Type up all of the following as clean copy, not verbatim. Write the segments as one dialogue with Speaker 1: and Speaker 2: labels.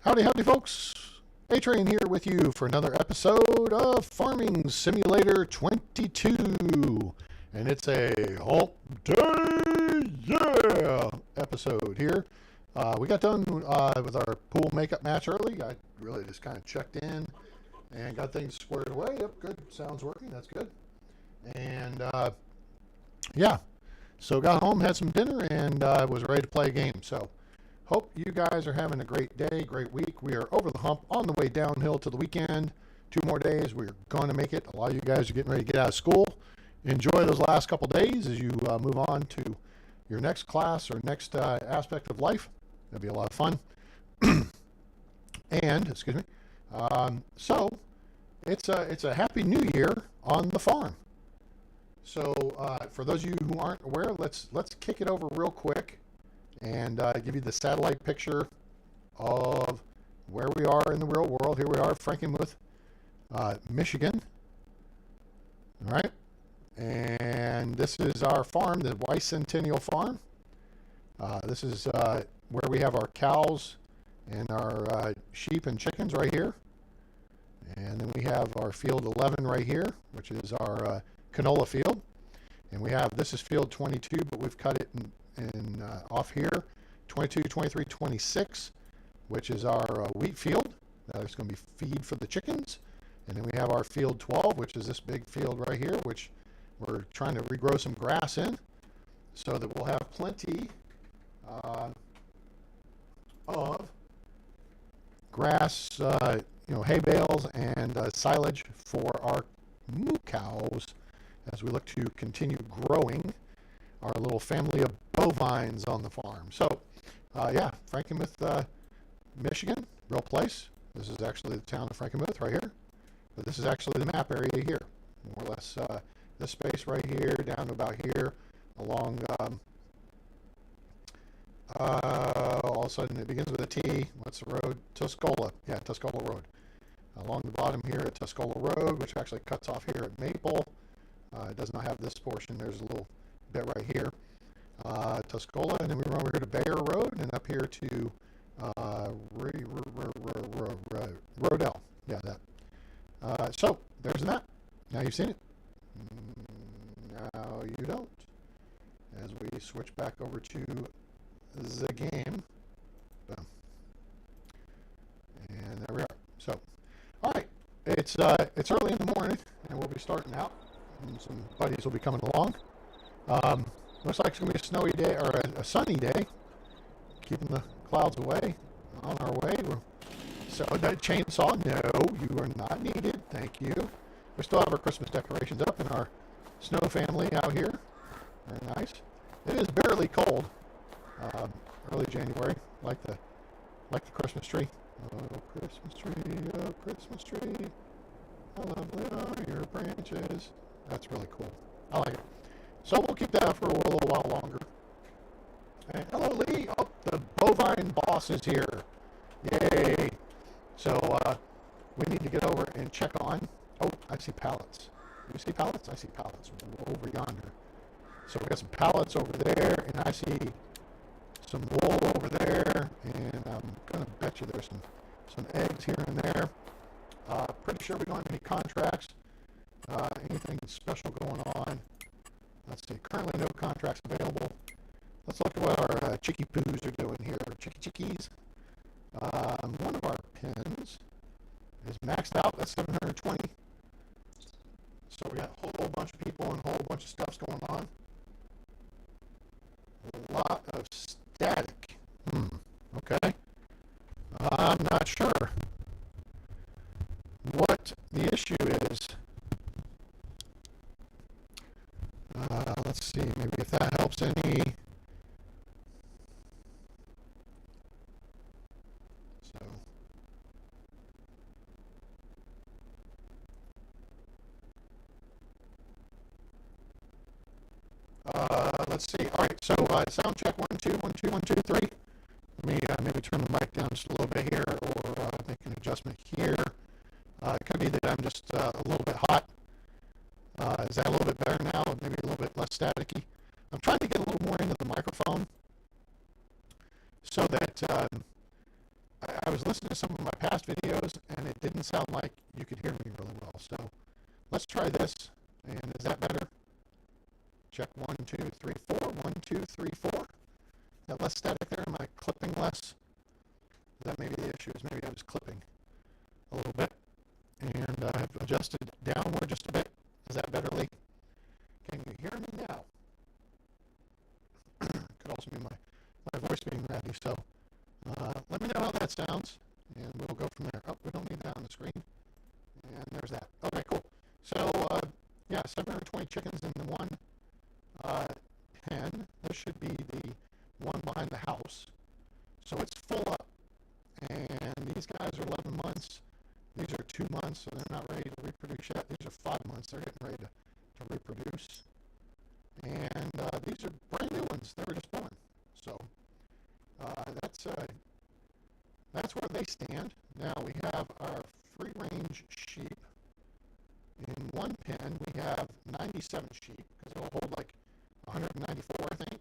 Speaker 1: Howdy, howdy, folks. A-Train here with you for another episode of Farming Simulator 22. And it's a hump day, yeah, episode here. We got done with our pool makeup match early. I really just kind of checked in and got things squared away. Yep, good. Sounds working. That's good. And, yeah. So got home, had some dinner, and was ready to play a game. So hope you guys are having a great day, great week. We are over the hump, on the way downhill to the weekend. 2 more days. We're going to make it. A lot of you guys are getting ready to get out of school. Enjoy those last couple days as you move on to your next class or next aspect of life. It'll be a lot of fun. And, excuse me, so it's a Happy New Year on the farm. So for those of you who aren't aware, let's kick it over real quick and give you the satellite picture of where we are in the real world. Here we are, Frankenmuth, Michigan. All right. And this is our farm, the Bicentennial Farm. This is where we have our cows and our sheep and chickens right here. And then we have our field 11 right here, which is our canola field. And we have, this is field 22, but we've cut it in off here, 22, 23, 26, which is our wheat field. That's going to be feed for the chickens. And then we have our field 12, which is this big field right here, which we're trying to regrow some grass in so that we'll have plenty of grass, hay bales and silage for our moo cows as we look to continue growing our little family of bovines on the farm. So, yeah, Frankenmuth, Michigan, real place. This is actually the town of Frankenmuth right here. But this is actually the map area here. More or less this space right here, down to about here, along, all of a sudden it begins with a T. What's the road? Tuscola. Yeah, Tuscola Road. Along the bottom here at Tuscola Road, which actually cuts off here at Maple. It does not have this portion. There's a little bit right here. Tuscola, and then we run over here to Bayer Road, and up here to Rodell. Yeah, that. So, there's the map. Now you've seen it. Now you don't. As we switch back over to the game. Boom. And there we are. So, all right. It's early in the morning, and we'll be starting out. And some buddies will be coming along. Looks like it's going to be a snowy day, or a sunny day. Keeping the clouds away. On our way. So that chainsaw, no, you are not needed. Thank you. We still have our Christmas decorations up in our snow family out here. Very nice. It is barely cold. Early January, like the Christmas tree. Oh, Christmas tree, oh, Christmas tree. How lovely are your branches. That's really cool. I like it. So we'll keep that for a little while longer. And hello, Lee. Oh, the bovine boss is here. Yay. So we need to get over and check on. Oh, I see pallets. Do you see pallets? I see pallets over yonder. So we got some pallets over there, and I see some wool over there, and I'm going to bet you there's some eggs here and there. Pretty sure we don't have any contracts. Anything special going on. Let's see. Currently no contracts available. Let's look at what our chicky poos are doing here. Chickies. One of our pins is maxed out. That's 720. So we got a whole bunch of people and a whole bunch of stuff's going on. A lot of static. Okay. I'm not sure what the issue is. Let's see, maybe if that helps any. So, let's see. All right, so sound check 1 2 1 2 1 2 3. Let me maybe turn the mic down just a little bit here, or make an adjustment here. It could be that I'm just a little bit hot. Is that a little bit better now? Maybe a little bit less staticky. I'm trying to get a little more into the microphone so that I was listening to some of my past videos, and it didn't sound like you could hear me really well. So let's try this. And is that better? Check 1, 2, 3, 4. 1, 2, 3, 4. That less static there? Am I clipping less? That may be the issue, is maybe I was clipping a little bit. And I've adjusted downward just a bit. Is that better, Lee? Can you hear me now? Could also be my voice being ready. So let me know how that sounds, and we'll go from there. Oh, we don't need that on the screen. And there's that. Okay, cool. So, yeah, 720 chickens in the one pen. This should be the one behind the house. So it's full up. And these guys are 11 months. These are 2 months, so they're not ready to reproduce yet. These are 5 months. They're getting ready to reproduce. And these are brand new ones. They were just born. So that's where they stand. Now we have our free-range sheep. In one pen, we have 97 sheep, because it'll hold like 194, I think.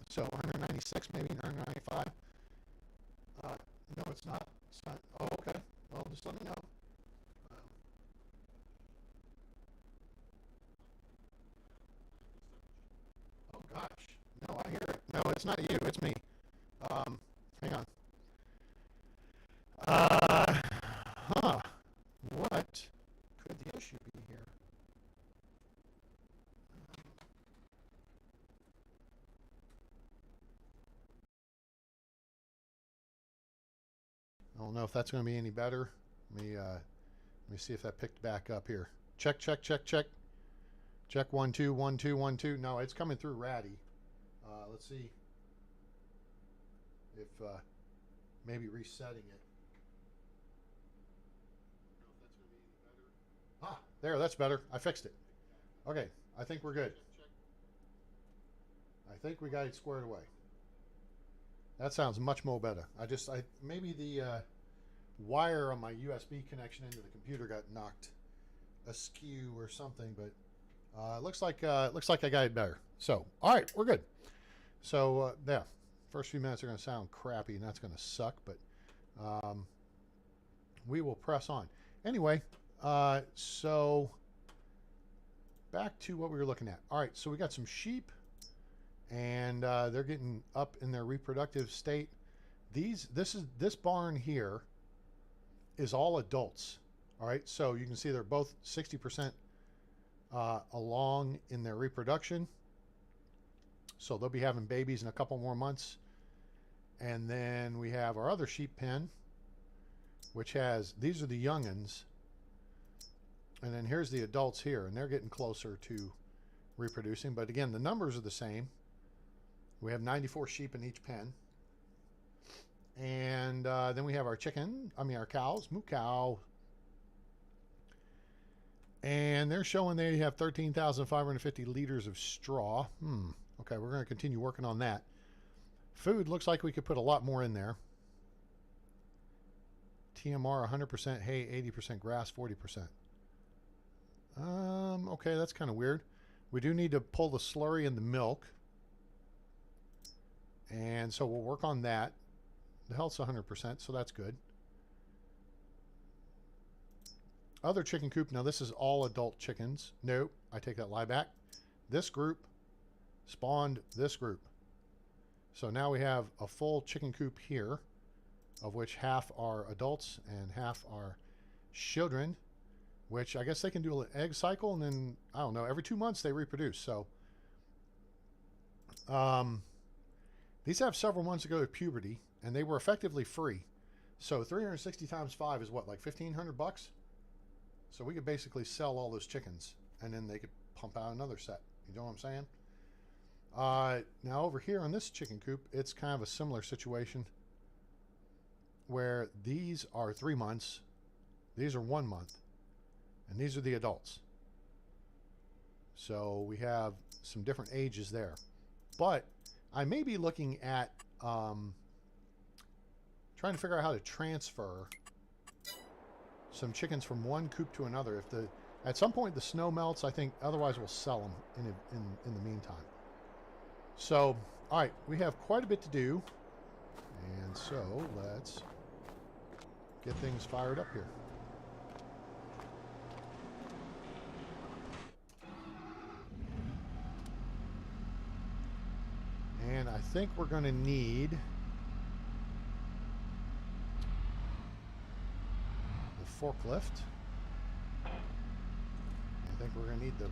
Speaker 1: So 196, maybe 195. No, it's not. It's not. Oh, okay. Well, just let me know. Oh, gosh. No, I hear it. No, it's not you. It's me. Hang on. What could the issue be here? I don't know if that's going to be any better. Let me see if that picked back up here. Check, check, check, check. Check 1, 2, 1, 2, 1, 2. No, it's coming through ratty. Let's see if maybe resetting it. I don't know if that's going to be any better. Ah, there, that's better. I fixed it. Okay, I think we're good. I think we got it squared away. That sounds much more better. Maybe the wire on my USB connection into the computer got knocked askew or something, but looks like I got it better. So, all right, we're good. So yeah, first few minutes are going to sound crappy, and that's going to suck, but we will press on. Anyway, so back to what we were looking at. All right, so we got some sheep, and they're getting up in their reproductive state. This barn here is all adults. All right, so you can see they're both 60% along in their reproduction. So they'll be having babies in a couple more months. And then we have our other sheep pen, which has, these are the youngins. And then here's the adults here, and they're getting closer to reproducing. But again, the numbers are the same. We have 94 sheep in each pen. And then we have our our cows, moo cow. And they're showing they have 13,550 liters of straw. Okay, we're going to continue working on that. Food looks like we could put a lot more in there. TMR 100% hay, 80% grass, 40%. Okay, that's kind of weird. We do need to pull the slurry and the milk. And so we'll work on that. The health's 100%, so that's good. Other chicken coop. Now this is all adult chickens. Nope, I take that lie back. This group spawned this group. So now we have a full chicken coop here, of which half are adults and half are children, which I guess they can do an egg cycle, and then, I don't know, every 2 months they reproduce. So these have several months to go to puberty, and they were effectively free. So 360 times 5 is what, like 1,500 bucks? So we could basically sell all those chickens, and then they could pump out another set. You know what I'm saying? Now over here on this chicken coop, it's kind of a similar situation where these are 3 months, these are 1 month, and these are the adults. So we have some different ages there. But I may be looking at trying to figure out how to transfer some chickens from one coop to another. If at some point the snow melts, I think, otherwise we'll sell them in the meantime. So, all right, we have quite a bit to do. And so let's get things fired up here. And I think we're going to need the forklift. I think we're going to need the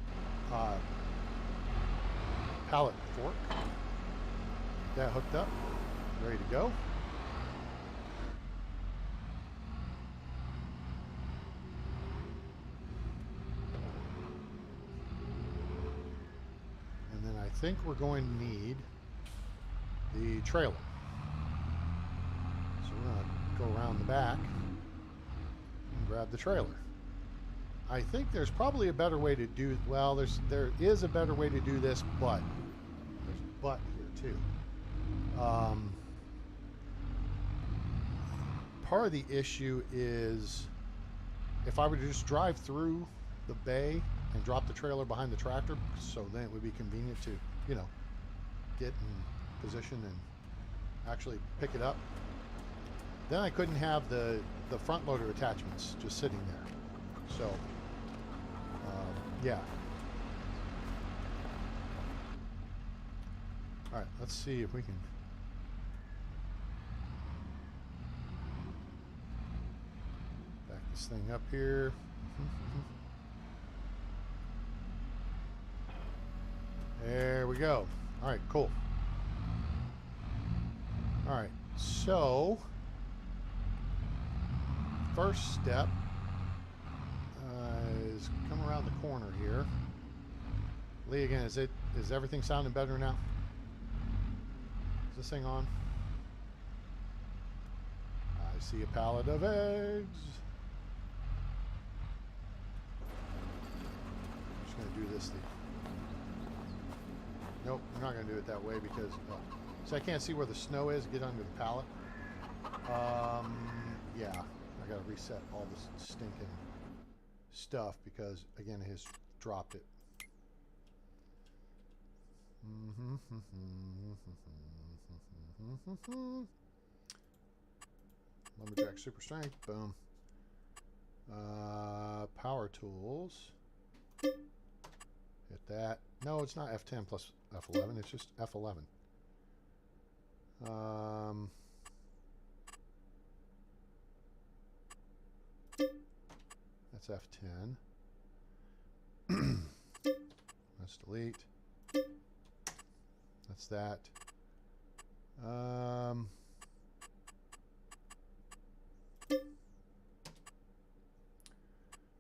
Speaker 1: pallet fork. Get that hooked up, ready to go. And then I think we're going to need the trailer. So we're going to go around the back and grab the trailer. I think there's probably a better way to do, well, there is a better way to do this, but there's a but here too. Part of the issue is if I were to just drive through the bay and drop the trailer behind the tractor, so then it would be convenient to, you know, get in position and actually pick it up. Then I couldn't have the front loader attachments just sitting there. So, yeah. All right, let's see if we can back this thing up here. There we go. All right, cool. All right, so first step is come around the corner here. Lee, again, is everything sounding better now? Is this thing on? I see a pallet of eggs. I'm just going to do this thing. Nope, we're not going to do it that way because so I can't see where the snow is. Get under the pallet. Yeah, I got to reset all this stinking stuff because, again, it has dropped it. Lumberjack super strength. Boom. Power tools. Hit that. No, it's not F10 plus F11. It's just F11. That's F10. Let's delete. That's that.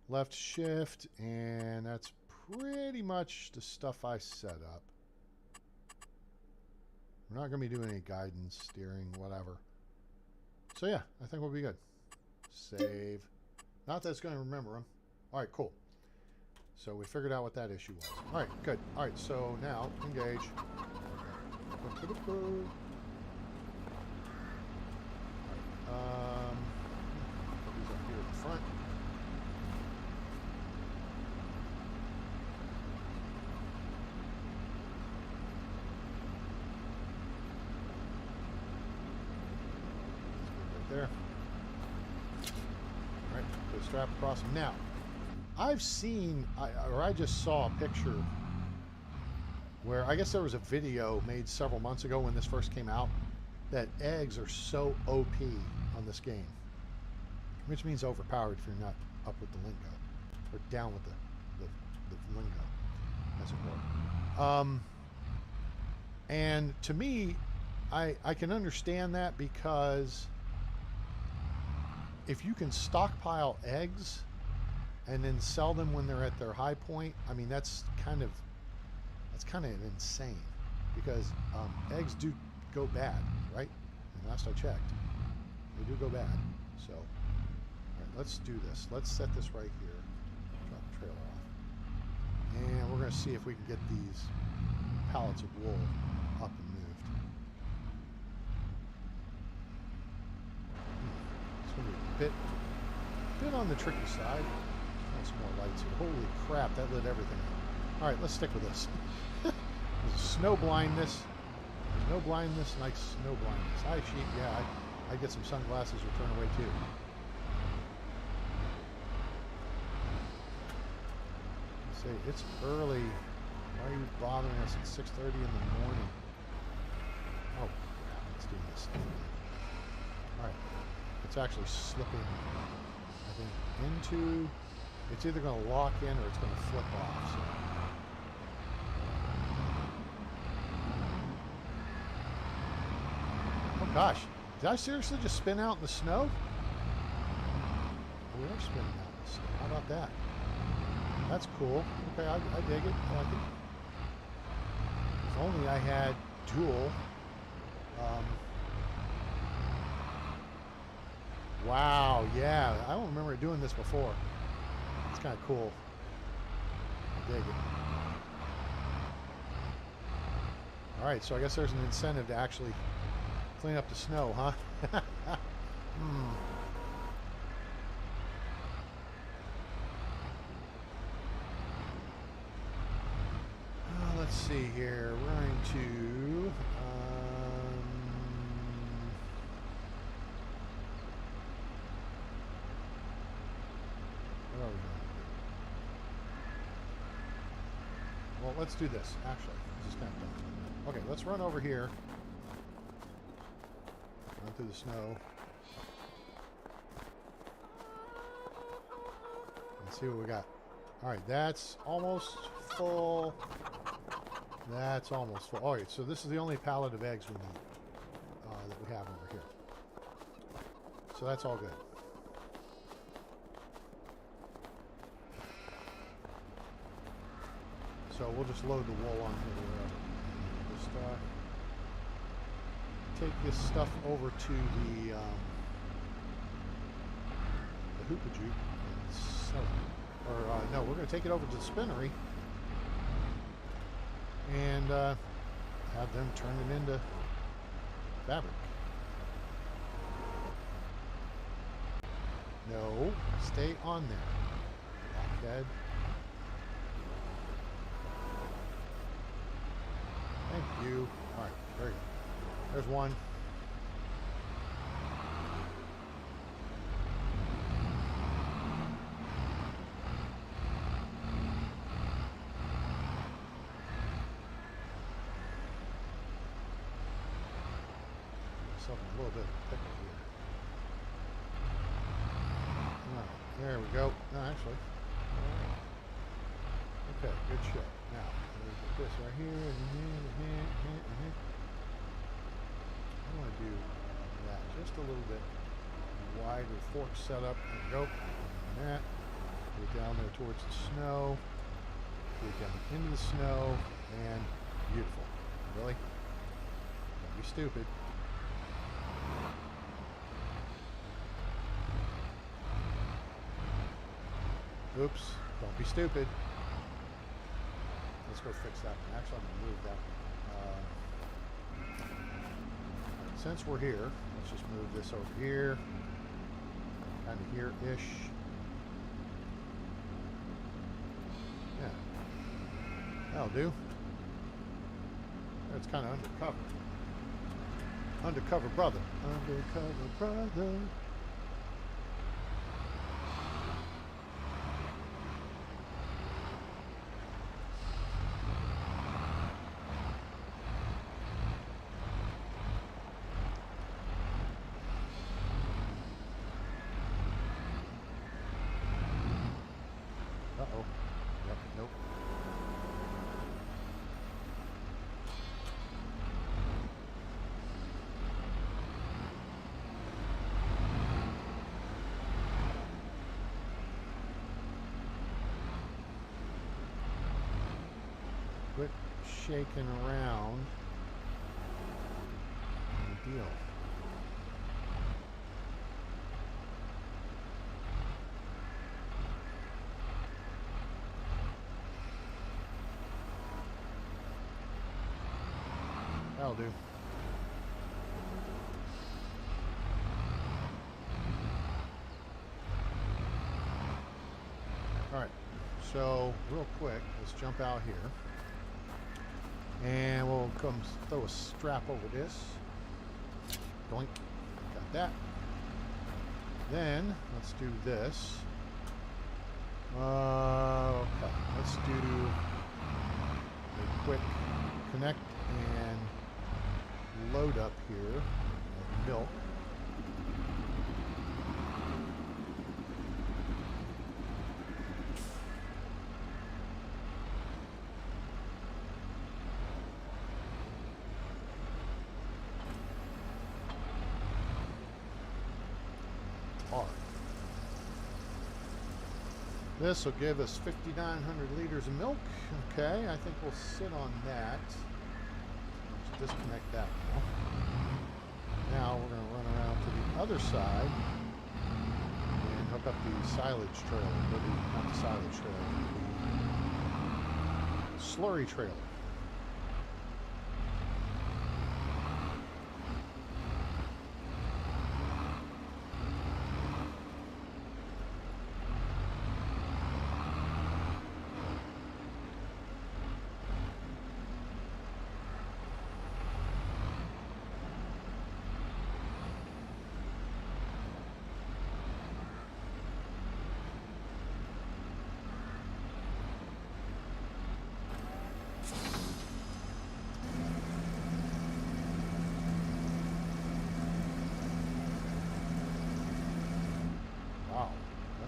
Speaker 1: Left shift, and that's pretty much the stuff I set up. We're not going to be doing any guidance, steering, whatever. So yeah, I think we'll be good. Save. Not that it's going to remember them. All right, cool. So we figured out what that issue was. All right, good. All right, so now engage. Put these up here at the front. Right there. All right, put a strap across them. Now, I've seen, I just saw a picture where I guess there was a video made several months ago when this first came out that eggs are so OP on this game, which means overpowered if you're not up with the lingo or down with the lingo, as it were. And to me, I can understand that because if you can stockpile eggs and then sell them when they're at their high point, I mean, that's kind of insane because eggs do go bad, right? And last I checked, they do go bad. So, all right, let's do this. Let's set this right here. Drop the trailer off. And we're going to see if we can get these pallets of wool up and moved. It's going to be a bit on the tricky side. Some more lights here. Holy crap, that lit everything up. All right, let's stick with this. There's snow blindness. There's no blindness like snow blindness. Hi, sheep. Yeah, I'd get some sunglasses or turn away too. Say it's early. Why are you bothering us at 6:30 in the morning? Oh, let's do this. All right, it's actually slipping, I think, into. It's either going to lock in or it's going to flip off. So. Oh gosh, did I seriously just spin out in the snow? We are spinning out in the snow. How about that? That's cool. Okay, I dig it. I like it. If only I had dual. Wow, yeah. I don't remember doing this before. It's kind of cool. I dig it. Alright, so I guess there's an incentive to actually clean up the snow, huh? Let's see here. We're going to... what are we going to do? Well, let's do this, actually. This is kind of dumb. Okay, let's run over here. Run through the snow. And see what we got. Alright, that's almost full. That's almost full. Alright, so this is the only pallet of eggs we need that we have over here. So that's all good. So we'll just load the wool on here wherever. Just take this stuff over to the hoopajoop and sell it. Or no, we're going to take it over to the spinnery and have them turn it into fabric. No, stay on there, blockhead. Thank you. All right, very good. There's one. Myself in a little bit of a pickle here. All right, there we go. No, actually. Okay, good shit. Now, put this right here, and I want to do that just a little bit wider fork setup. There we go. And that. Get it down there towards the snow. Get it down into the snow, and beautiful. Really? Don't be stupid. Oops. Don't be stupid. Let's go fix that one. Actually, I'm going to move that one. Right, since we're here, let's just move this over here. Kind of here-ish. Yeah. That'll do. It's kind of undercover. Undercover brother. Undercover brother. Uh-oh. Yep, nope. Quit shaking around. Good deal. That'll do. Alright, so real quick, let's jump out here. And we'll come throw a strap over this. Doink. Got that. Then let's do this. Okay. Let's do a quick connect and load up here of milk. This will give us 5,900 liters of milk. Okay, I think we'll sit on that. Let's disconnect that now. Now we're going to run around to the other side and hook up the silage trailer. Not the silage trailer, the slurry trailer.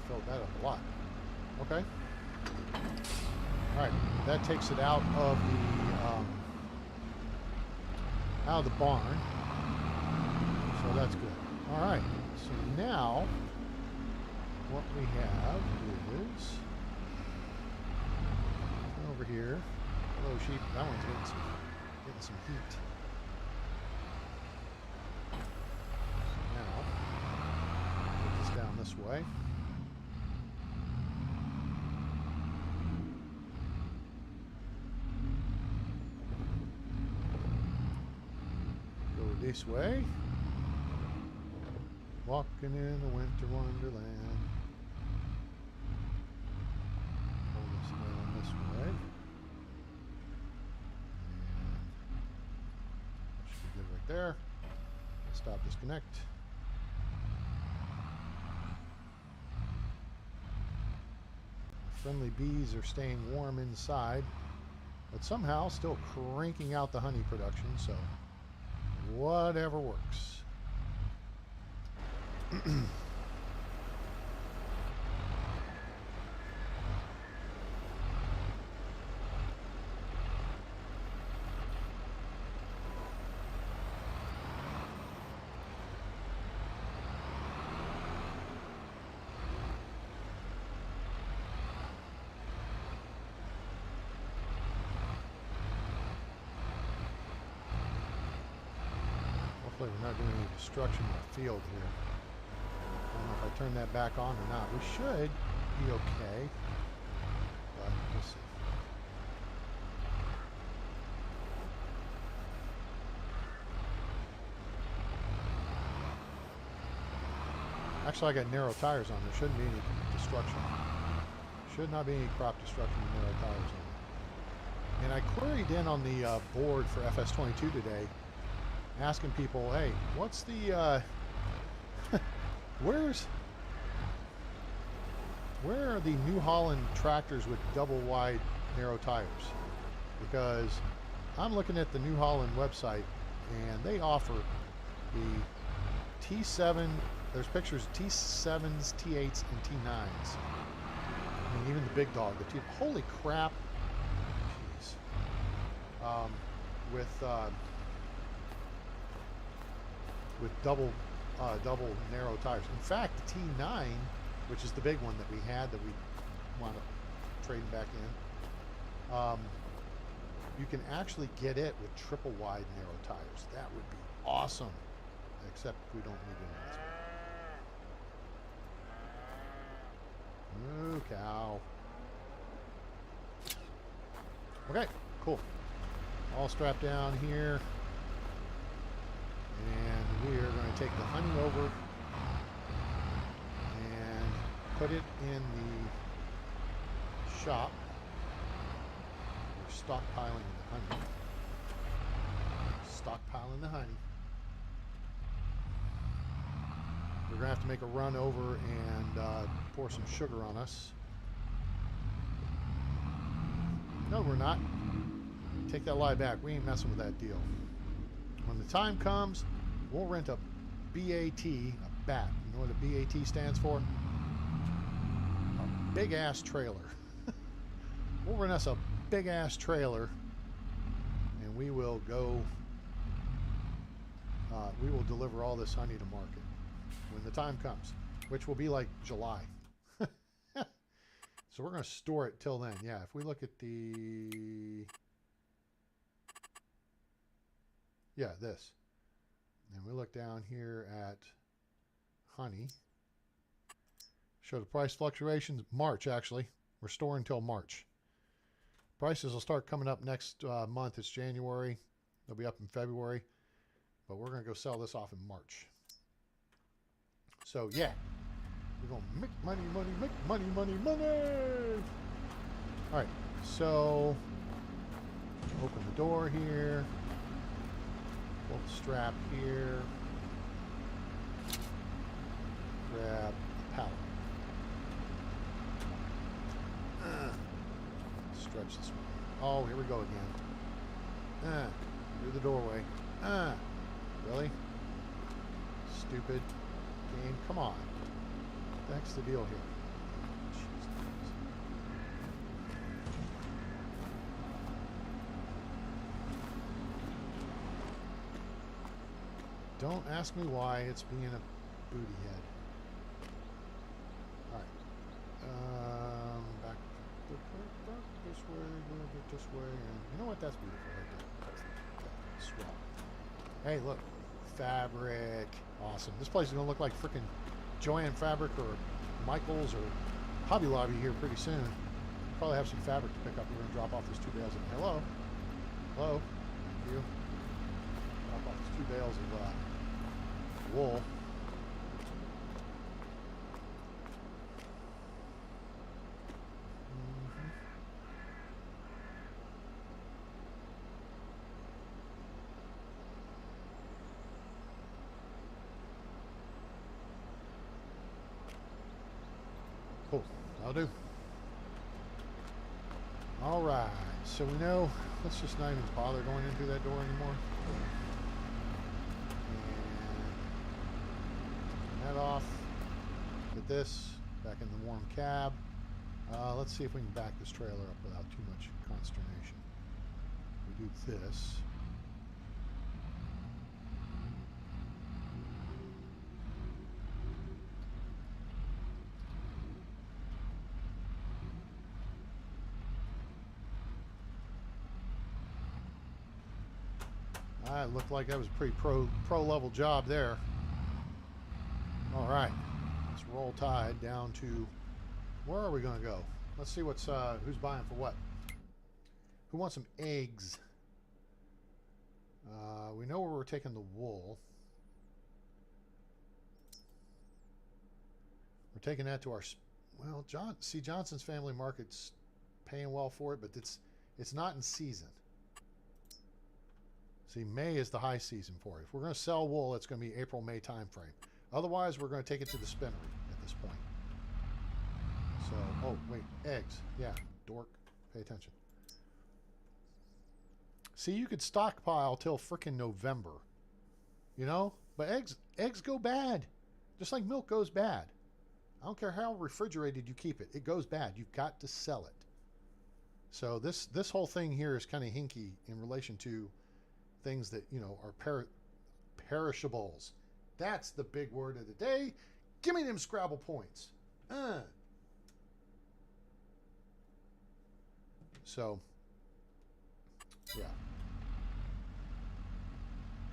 Speaker 1: Filled that up a lot. Okay. All right, that takes it out of the barn. So that's good. All right. So now what we have is over here. Hello, sheep. That one's getting some heat. So now put this down this way. This way. Walking in the Winter Wonderland. Pull this down this way. And that should be good right there. Stop disconnect. The friendly bees are staying warm inside, but somehow still cranking out the honey production, so whatever works. Hopefully we're not doing any destruction in the field here. I don't know if I turn that back on or not. We should be okay, but we'll see. Actually, I got narrow tires on. There shouldn't be any destruction. Should not be any crop destruction with narrow tires on. And I queried in on the board for FS22 today, asking people, hey, what's the where are the New Holland tractors with double wide narrow tires? Because I'm looking at the New Holland website and they offer the T7, there's pictures of T7s, T8s, and T9s. I mean, even the big dog, the T, holy crap. Jeez. With double narrow tires. In fact, the T9, which is the big one that we had that we wound up trading back in, you can actually get it with triple wide narrow tires. That would be awesome. Except we don't need it in this one. Moo cow. Okay, cool. All strapped down here. And we are going to take the honey over and put it in the shop. We're stockpiling the honey. Stockpiling the honey. We're going to have to make a run over and pour some sugar on us. No, we're not. Take that lie back. We ain't messing with that deal. When the time comes, we'll rent a BAT, a BAT. You know what a BAT stands for? A big-ass trailer. We'll rent us a big-ass trailer, and we will go, we will deliver all this honey to market when the time comes, which will be like July. So we're going to store it till then. Yeah, if we look at the... Yeah, this. And we look down here at honey. Show the price fluctuations. March, actually. We're storing until March. Prices will start coming up next month. It's January. They'll be up in February. But we're going to go sell this off in March. So, yeah. We're going to make money, money, make money, money, money. All right. So, open the door here. Pull the strap here. Grab the pallet. Stretch this one. Oh, here we go again. Through the doorway. Really? Stupid game. Come on. What the heck's the deal here? Don't ask me why it's being a booty head. Alright. Back this way, a little bit this way, and you know what? That's beautiful right there. That's swell. Hey, look. Fabric. Awesome. This place is going to look like freaking Joann Fabric or Michael's or Hobby Lobby here pretty soon. Probably have some fabric to pick up. We're going to drop off these 2 bales of... Hello? Hello? Thank you. Drop off these 2 bales of wool. Cool. That'll do. All right. So we know, let's just not even bother going into that door anymore. And that off. Get this back in the warm cab. Let's see if we can back this trailer up without too much consternation. We do this. It looked like that was a pretty pro level job there. All right, let's roll tide down to, where are we going to go? Let's see what's who's buying for what. Who wants some eggs? We know where we're taking the wool. We're taking that to our, well, Johnson's Family Market's paying well for it, but it's not in season. See, May is the high season for it. If we're going to sell wool, it's going to be April, May time frame. Otherwise, we're going to take it to the spinnery at this point. So, oh, wait, eggs. Yeah, dork. Pay attention. See, you could stockpile till frickin' November. You know? But eggs go bad. Just like milk goes bad. I don't care how refrigerated you keep it. It goes bad. You've got to sell it. So this whole thing here is kind of hinky in relation to things that, you know, are perishables. That's the big word of the day. Give me them Scrabble points. So, yeah.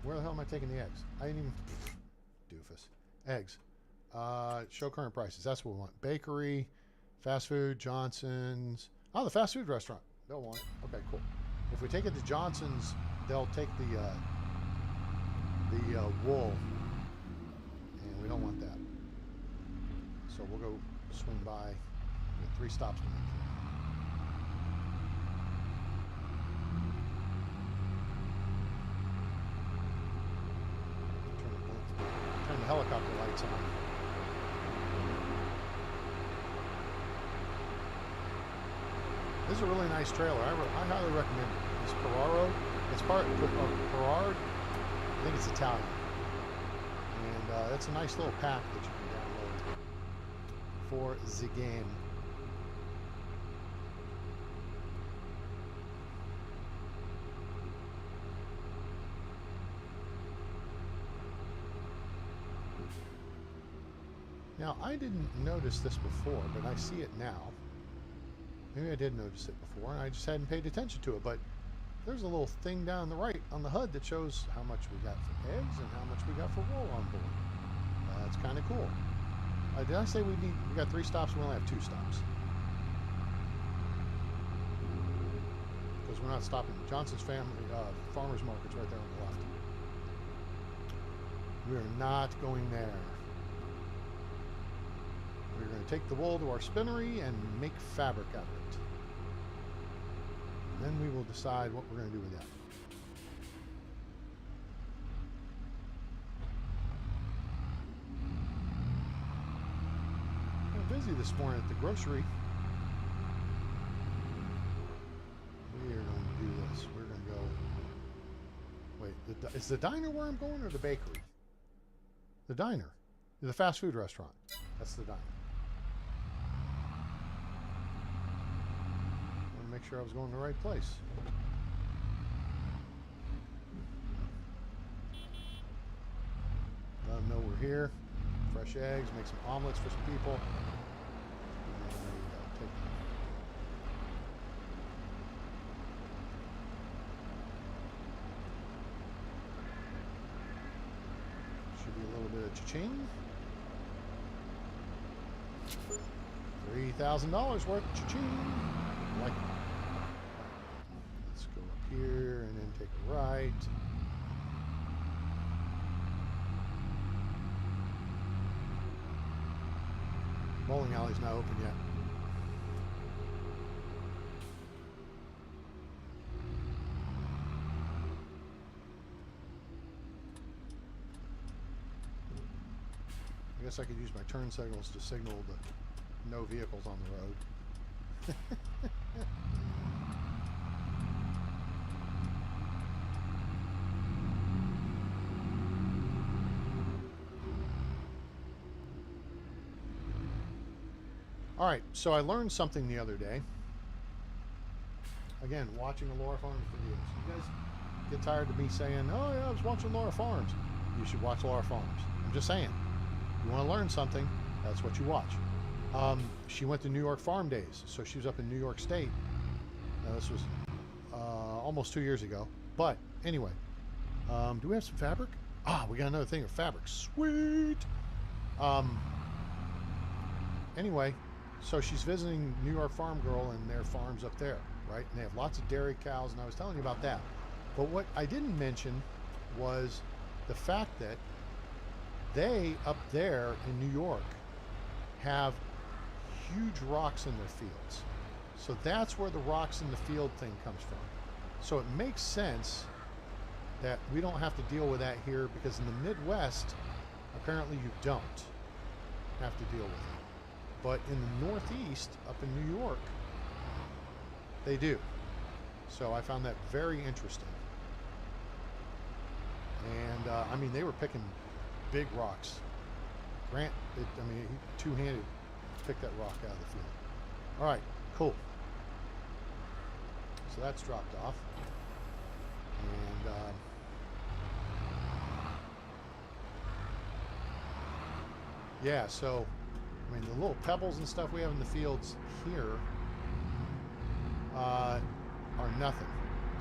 Speaker 1: Where the hell am I taking the eggs? I didn't even... Doofus. Eggs. Show current prices. That's what we want. Bakery, fast food, Johnson's. Oh, the fast food restaurant. They'll want it. Okay, cool. If we take it to Johnson's, they'll take the wool, and we don't want that. So we'll go swing by. We have 3 stops to make here. the helicopter lights on. This is a really nice trailer. I highly recommend it. It's Ferraro. It's part of Ferrard. I think it's Italian. And it's a nice little pack that you can download for the game. Now, I didn't notice this before, but I see it now. Maybe I did notice it before, and I just hadn't paid attention to it, but there's a little thing down on the right on the HUD that shows how much we got for eggs and how much we got for wool on board. That's kind of cool. Did I say we got 3 stops? We only have 2 stops. Because we're not stopping. Johnson's Family Farmers Market's right there on the left. We are not going there. We're going to take the wool to our spinnery and make fabric out of it. And then we will decide what we're going to do with that. I'm busy this morning at the grocery. We are going to do this. We're going to go... Wait, is the diner where I'm going or the bakery? The diner. The fast food restaurant. That's the diner. Make sure I was going to the right place. Let them know we're here. Fresh eggs, make some omelets for some people. And there you go. Take them. Should be a little bit of cha-ching. $3,000 worth of cha-ching. Like it. Let's go up here and then take a right. Bowling alley's not open yet. I guess I could use my turn signals to signal the no vehicles on the road. All right, so I learned something the other day. Again, watching a Laura Farms videos. You guys get tired of me saying, oh yeah, I was watching Laura Farms. You should watch Laura Farms. I'm just saying. You want to learn something, that's what you watch. She went to New York Farm Days, so she was up in New York State. Now, this was almost 2 years ago. But anyway, do we have some fabric? Ah, we got another thing of fabric. Sweet. Anyway, so she's visiting New York Farm Girl and their farms up there, right? And they have lots of dairy cows, and I was telling you about that. But what I didn't mention was the fact that they, up there in New York, have huge rocks in their fields. So that's where the rocks in the field thing comes from. So it makes sense that we don't have to deal with that here, because in the Midwest, apparently you don't have to deal with it. But in the Northeast, up in New York, they do. So I found that very interesting. And I mean, they were picking big rocks. Grant, he two-handed picked that rock out of the field. All right, cool. So that's dropped off. And yeah, so I mean, the little pebbles and stuff we have in the fields here are nothing.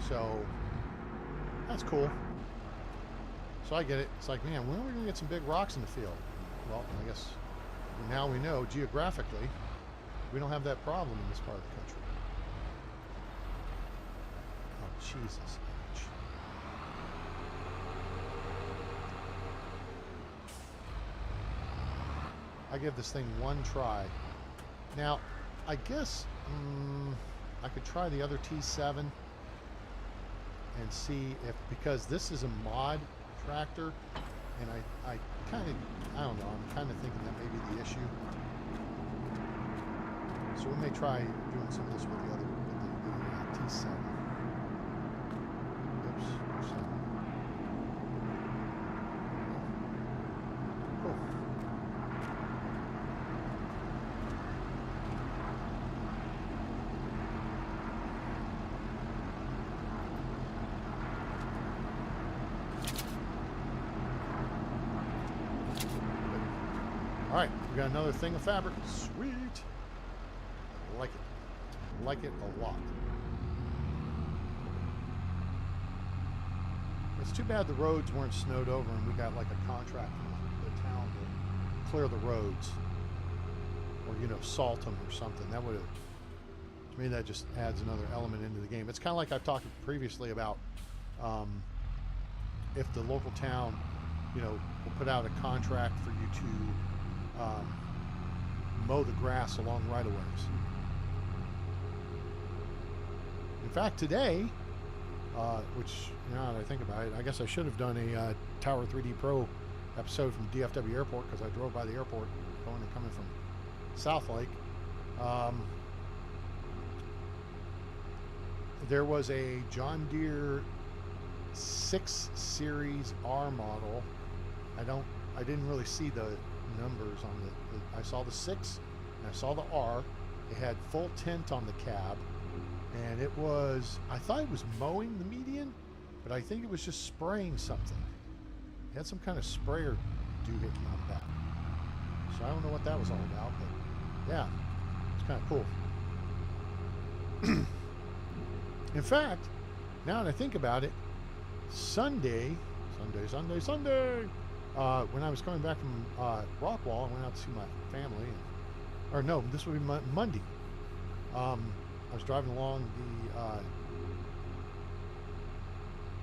Speaker 1: So that's cool. So I get it. It's like, man, when are we going to get some big rocks in the field? Well, I guess now we know geographically we don't have that problem in this part of the country. Oh, Jesus. I give this thing one try. Now, I guess I could try the other T7 and see if, because this is a mod tractor, and I kind of, I don't know, I'm kind of thinking that may be the issue. So we may try doing some of this with the other, with the T7. Oops. Cool. All right, we got another thing of fabric. Sweet. I like it. I like it a lot. It's too bad the roads weren't snowed over and we got like a contract from the town to clear the roads. Or, you know, salt them or something. That would have, to me, that just adds another element into the game. It's kind of like I've talked previously about if the local town, you know, will put out a contract for you to mow the grass along right-of-ways. In fact, today, which, you know, now that I think about it, I guess I should have done a Tower 3D Pro episode from DFW Airport, because I drove by the airport going and coming from South Lake. There was a John Deere 6 Series R model. I didn't really see the numbers on the I saw the 6 and I saw the R. It had full tint on the cab, and it was, I thought it was mowing the median, but I think it was just spraying something. It had some kind of sprayer doohickey on the back. So I don't know what that was all about, but yeah, it's kind of cool. In fact, now that I think about it, Sunday, when I was coming back from Rockwall, I went out to see my family. Or no, this would be Monday. I was driving along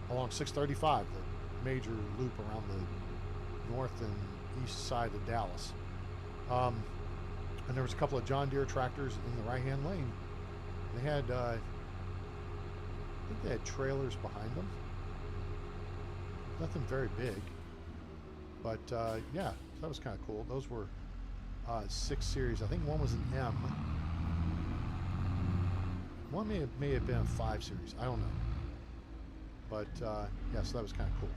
Speaker 1: along 635, the major loop around the north and east side of Dallas. And there was a couple of John Deere tractors in the right-hand lane. They had, I think they had trailers behind them. Nothing very big. But yeah, that was kind of cool. Those were 6 Series. I think one was an M. One may have been a 5 Series. I don't know. But yeah, so that was kind of cool.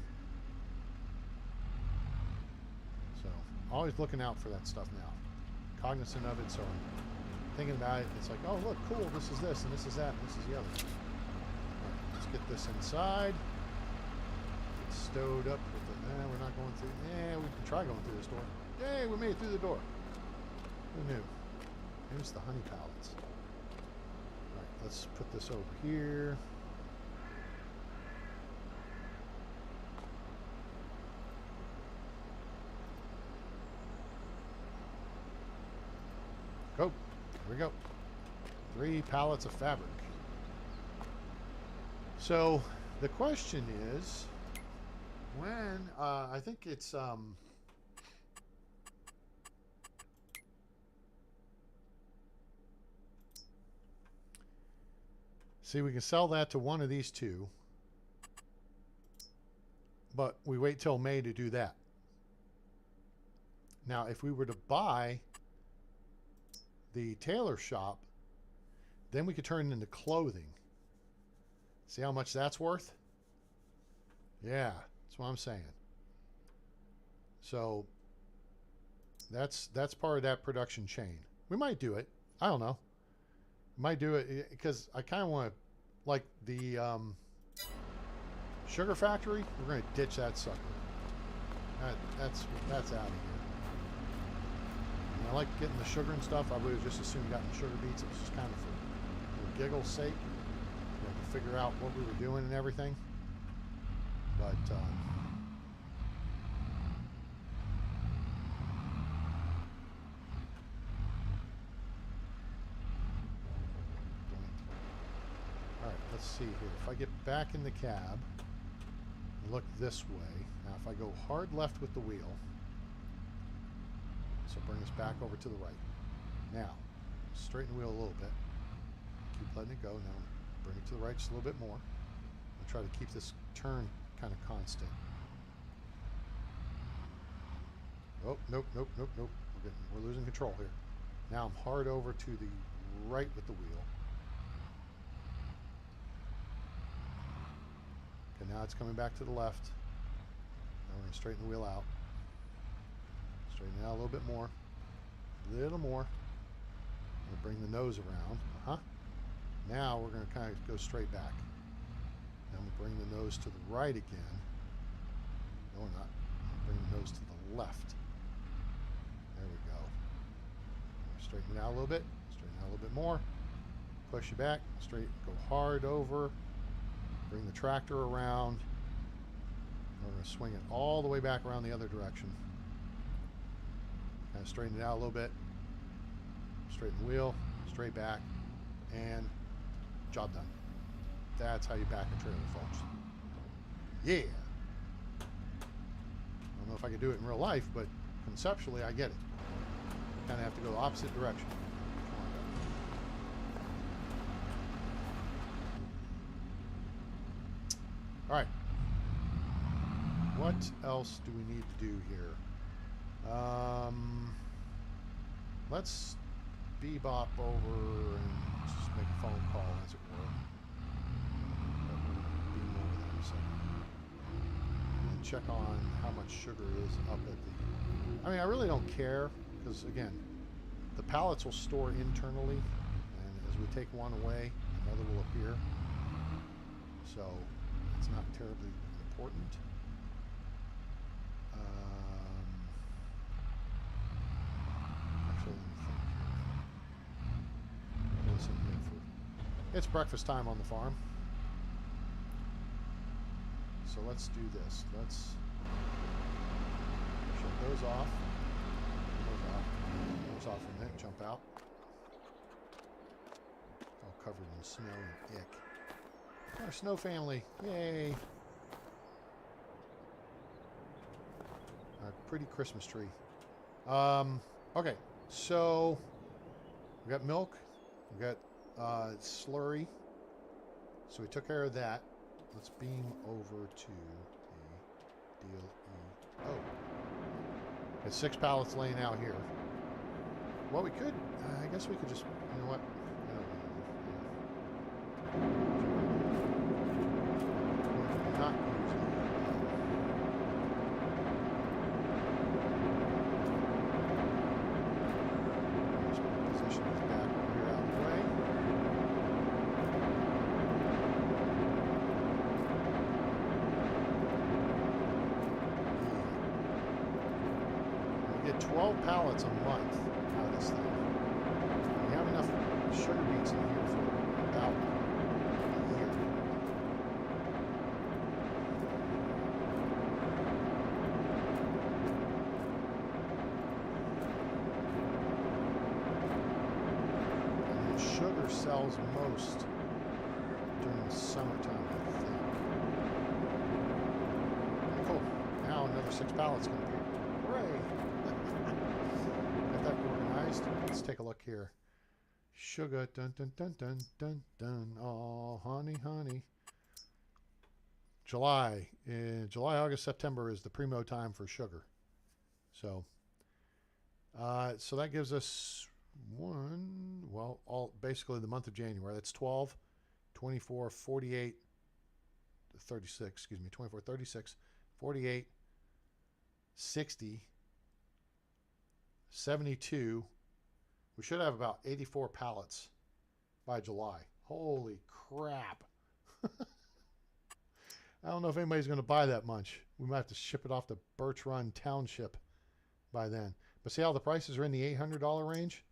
Speaker 1: So always looking out for that stuff now. Cognizant of it, so I'm thinking about it. It's like, oh look, cool. This is this, and this is that, and this is the other. All right, let's get this inside. Stowed up with the, we're not going through, we can try going through this door. Yay, we made it through the door. Who knew? Maybe it's the honey pallets. Alright, let's put this over here. Go. Here we go. 3 pallets of fabric. So, the question is, when, I think it's, see, we can sell that to one of these two, but we wait till May to do that. Now, if we were to buy the tailor shop, then we could turn it into clothing. See how much that's worth? Yeah. That's what I'm saying. So that's part of that production chain. We might do it. I don't know. We might do it because I kind of want to, like the sugar factory. We're going to ditch that sucker. That's out of here. And I like getting the sugar and stuff. I would have just as soon gotten the sugar beets. It was just kind of for giggle's sake, you know, to figure out what we were doing and everything. But all right, let's see here. If I get back in the cab and look this way, now if I go hard left with the wheel, so bring us back over to the right. Now, straighten the wheel a little bit. Keep letting it go. Now bring it to the right just a little bit more. I'll try to keep this turn kind of constant. Oh, nope, nope, nope, nope. We're losing control here. Now I'm hard over to the right with the wheel. Okay, now it's coming back to the left. Now we're going to straighten the wheel out. Straighten it out a little bit more. A little more. We'll bring the nose around. Now we're going to kind of go straight back. Now I'm going to bring the nose to the right again. No, we're not. I'm going to bring the nose to the left. There we go. Straighten it out a little bit. Straighten it out a little bit more. Push it back. Straight. Go hard over. Bring the tractor around. We're going to swing it all the way back around the other direction. Kind of straighten it out a little bit. Straighten the wheel. Straight back. And job done. That's how you back a trailer, folks. Yeah. I don't know if I could do it in real life, but conceptually I get it. Kind of have to go the opposite direction. All right. What else do we need to do here? Let's bebop over and just make a phone call, as it were. Beam over there in a second. And check on how much sugar is up at the... I mean, I really don't care, because, again, the pallets will store internally, and as we take one away, another will appear. So it's not terribly important. Actually, let me think here. Listen here for... It's breakfast time on the farm. So let's do this. Let's shut those off. Those off for a minute. Jump out. All covered in snow and ick. Our snow family. Yay. Our pretty Christmas tree. Okay, so we got milk. We got slurry. So we took care of that. Let's beam over to the deal E. Oh. Got 6 pallets laying out here. Well, we could, I guess we could just, you know what? Not use the position is back over here out of the way. We get 12 pallets a month out of this thing. We have enough sugar beets in here for about a year. And sugar sells most during the summertime, I think. Cool. Now another 6 pallets can appear. Hooray! Got that organized. Let's take a look here. Sugar, dun dun dun dun dun dun. Oh, honey, honey. July, August, September is the primo time for sugar. So, so that gives us basically the month of January. That's 12, 24, 48, 36. Excuse me, 24, 36, 48, 60, 72. We should have about 84 pallets by July. Holy crap. I don't know if anybody's going to buy that much. We might have to ship it off to Birch Run Township by then. But see how the prices are in the $800 range?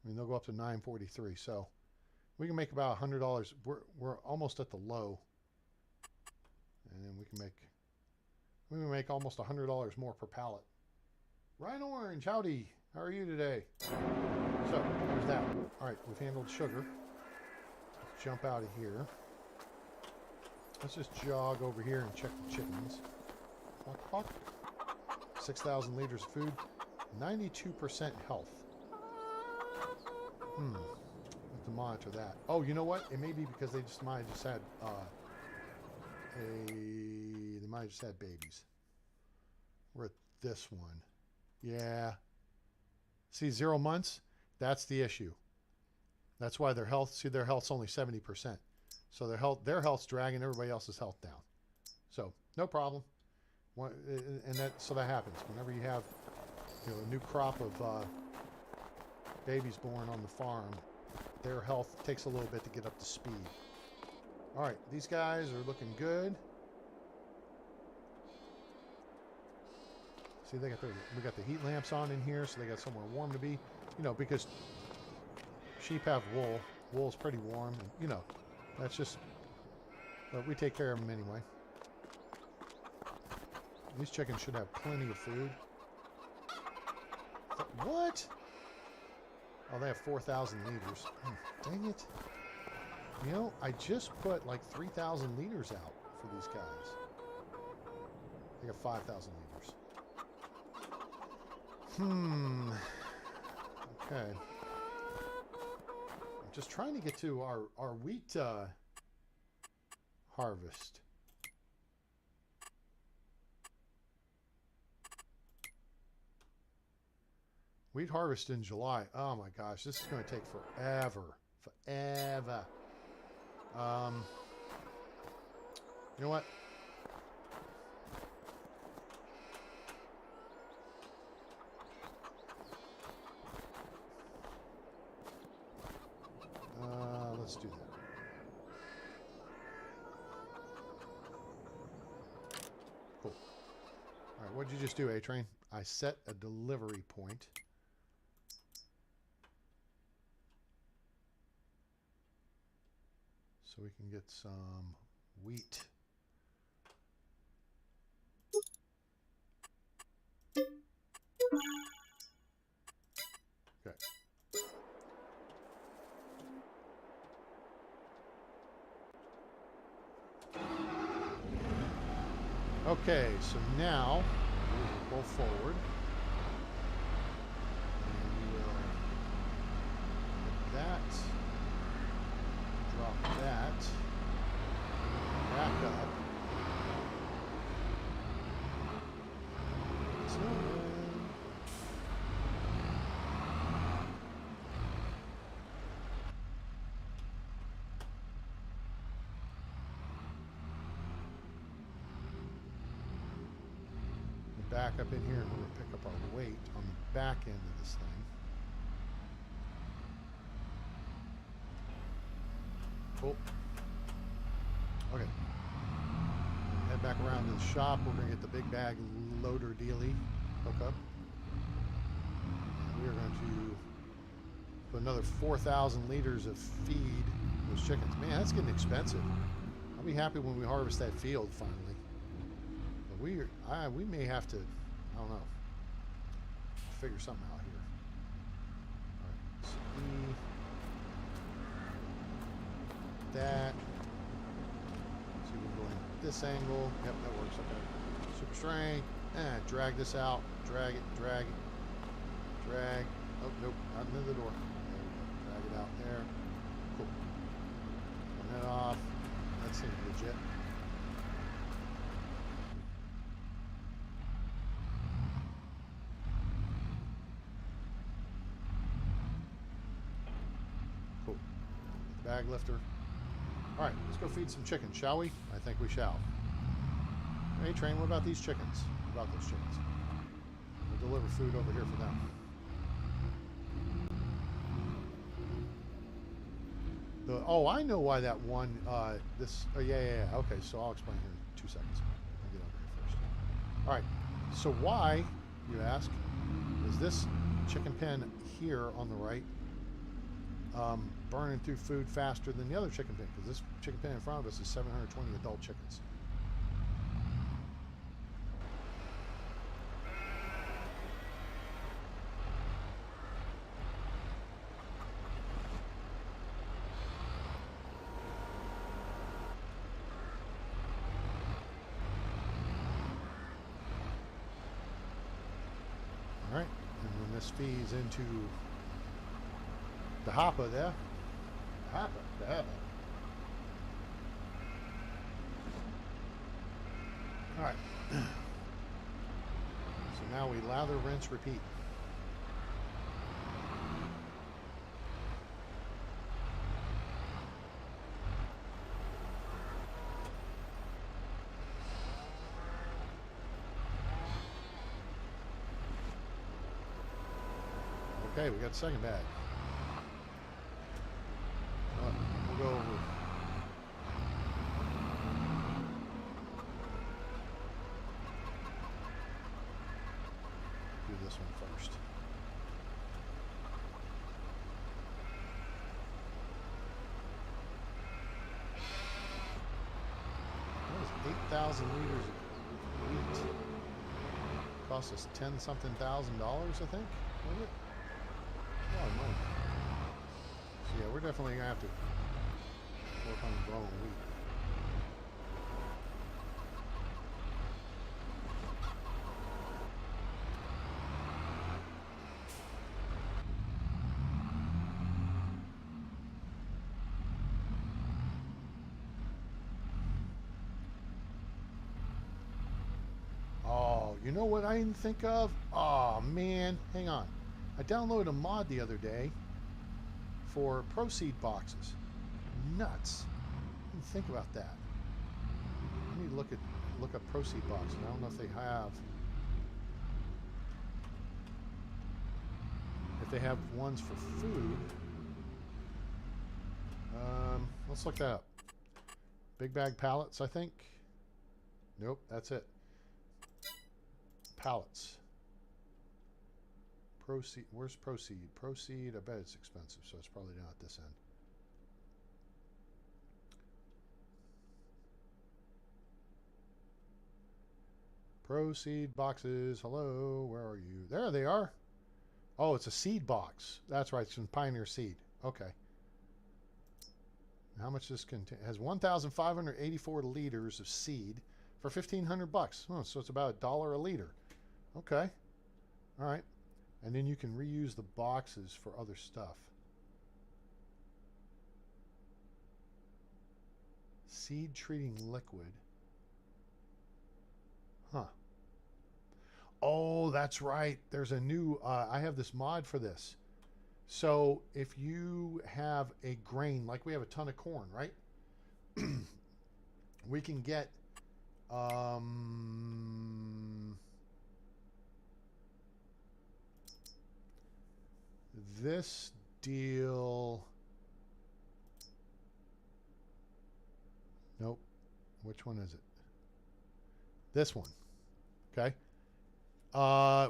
Speaker 1: I mean, they'll go up to $943. So we can make about $100. We're almost at the low. And then we can make almost $100 more per pallet. Ryan Orange, howdy. How are you today? So, there's that. All right, we've handled sugar. Let's jump out of here. Let's just jog over here and check the chickens. 6,000 liters of food. 92% health. Have to monitor that. Oh, you know what? It may be because they might have just had babies. We're at this one. Yeah. See, 0 months? That's the issue. That's why their health, see, their health's only 70%. So their health's dragging everybody else's health down. So, no problem. So that happens. Whenever you have, you know, a new crop of babies born on the farm, their health takes a little bit to get up to speed. All right, these guys are looking good. See, we got the heat lamps on in here, so they got somewhere warm to be. You know, because sheep have wool. Wool's pretty warm, and you know, that's just. But we take care of them anyway. These chickens should have plenty of food. What? Oh, they have 4,000 liters. Dang it. You know, I just put like 3,000 liters out for these guys. They got 5,000 liters. Okay. I'm just trying to get to our wheat harvest. Wheat harvest in July. Oh my gosh, this is going to take forever. Forever. You know what? Let's do that. Cool. All right, what did you just do, A-Train? I set a delivery point. So we can get some wheat. Okay. Okay, so now we will go forward. And we will get that. Drop that. Back up. So back up in here and we're going to pick up our weight on the back end of this thing. Cool. Okay. Head back around to the shop. We're going to get the big bag loader dealie hook up. And we are going to put another 4,000 liters of feed those chickens. Man, that's getting expensive. I'll be happy when we harvest that field finally. But we may have to, I don't know, figure something out here. All right. So that. So we can go in this angle. Yep, that works. Okay. Super strength. Drag this out. Drag it. Drag it. Drag. Oh, nope. Not into the door. There we go. Drag it out there. Cool. Turn that off. That seems legit. Cool. Bag lifter. All right, let's go feed some chickens, shall we? I think we shall. Hey, Train, what about these chickens? What about those chickens? We'll deliver food over here for them. Oh, I know why that one, oh, yeah. Okay, so I'll explain here in 2 seconds. I'll get over here first. All right, so why, you ask, is this chicken pen here on the right burning through food faster than the other chicken pen? Because this chicken pen in front of us is 720 adult chickens. All right, and then this feeds into the hopper there. The hopper. All right. So Now we lather, rinse, repeat. Okay, we got the second bag. We'll go over. Do this one first. That was 8,000 liters of wheat. Cost us $10-something thousand, I think, wasn't it? A lot of money. So yeah, we're definitely gonna have to work on growing wheat. Oh, you know what I didn't think of? Oh man, hang on. I downloaded a mod the other day for proceed boxes. Nuts. I didn't think about that. I need to look up proceed boxes. I don't know if they have ones for food. Let's look that up. Big bag pallets, I think. Nope, that's it. Pallets. Proceed. Where's proceed? Proceed. I bet it's expensive, so it's probably not at this end. Proceed boxes. Hello, where are you? There they are. Oh, it's a seed box. That's right. It's from Pioneer Seed. Okay. How much this contain? Has 1,584 liters of seed for $1,500. Oh, so it's about $1 a liter. Okay. All right. And then you can reuse the boxes for other stuff. Seed treating liquid. Huh. Oh, that's right. There's a new, I have this mod for this. So if you have a grain, like we have a ton of corn, right? We can get, this deal. Nope. Which one is it? This one. Okay.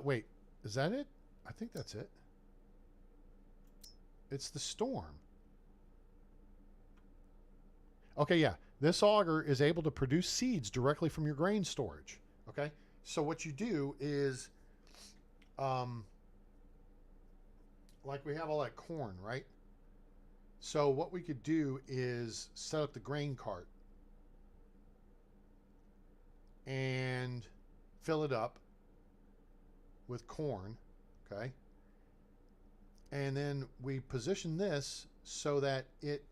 Speaker 1: Wait. Is that it? I think that's it. It's the storm. Okay, yeah. This auger is able to produce seeds directly from your grain storage. Okay? So what you do is, like we have all that corn, right? So what we could do is set up the grain cart and fill it up with corn, okay? And then we position this so that it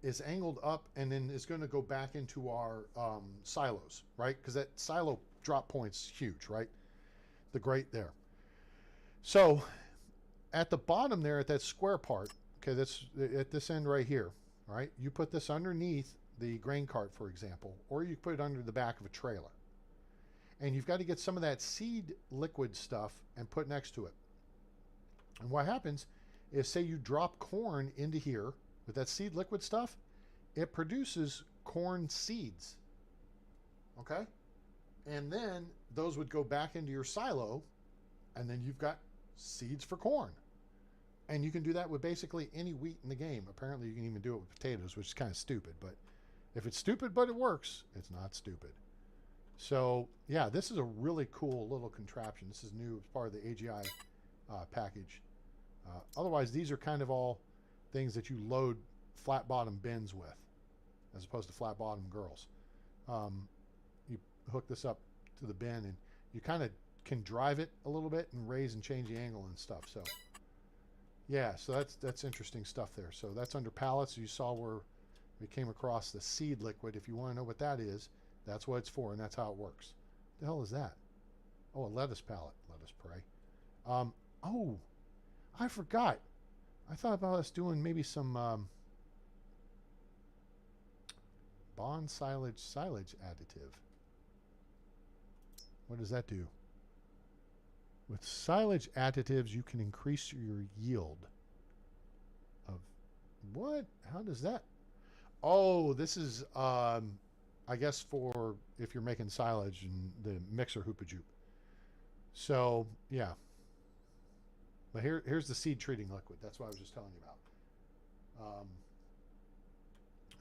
Speaker 1: is angled up and then is going to go back into our silos, right? Because that silo drop point's huge, right? The grate there. So at the bottom there, at that square part, okay, that's at this end right here, right? You put this underneath the grain cart, for example, or you put it under the back of a trailer. And you've got to get some of that seed liquid stuff and put next to it. And what happens is, say you drop corn into here with that seed liquid stuff, it produces corn seeds. Okay? And then those would go back into your silo, and then you've got seeds for corn. And you can do that with basically any wheat in the game. Apparently you can even do it with potatoes, which is kind of stupid. But if it's stupid but it works, it's not stupid. So yeah, this is a really cool little contraption. This is new as part of the AGI package. Otherwise, these are kind of all things that you load flat bottom bins with, as opposed to flat bottom girls. You hook this up to the bin and you kind of can drive it a little bit and raise and change the angle and stuff. So yeah, so that's interesting stuff there. So that's under pallets. You saw where we came across the seed liquid. If you want to know what that is That's what it's for, and that's how it works. The hell is that? Oh, a lettuce pallet. Let us pray. Oh, I forgot. I thought about us doing maybe some bond silage additive. What does that do? With silage additives, you can increase your yield of what? How does that? Oh, this is I guess for if you're making silage and the mixer hoopajoop. So yeah. But here's the seed treating liquid. That's what I was just telling you about.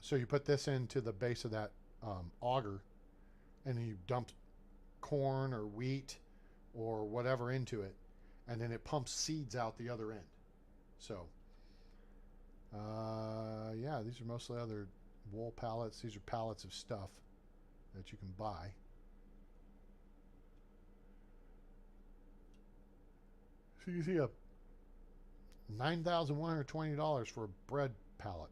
Speaker 1: So you put this into the base of that auger, and then you dump corn or wheat or whatever into it, and then it pumps seeds out the other end. So yeah, these are mostly other wool pallets. These are pallets of stuff that you can buy. So you see a $9,120 for a bread pallet.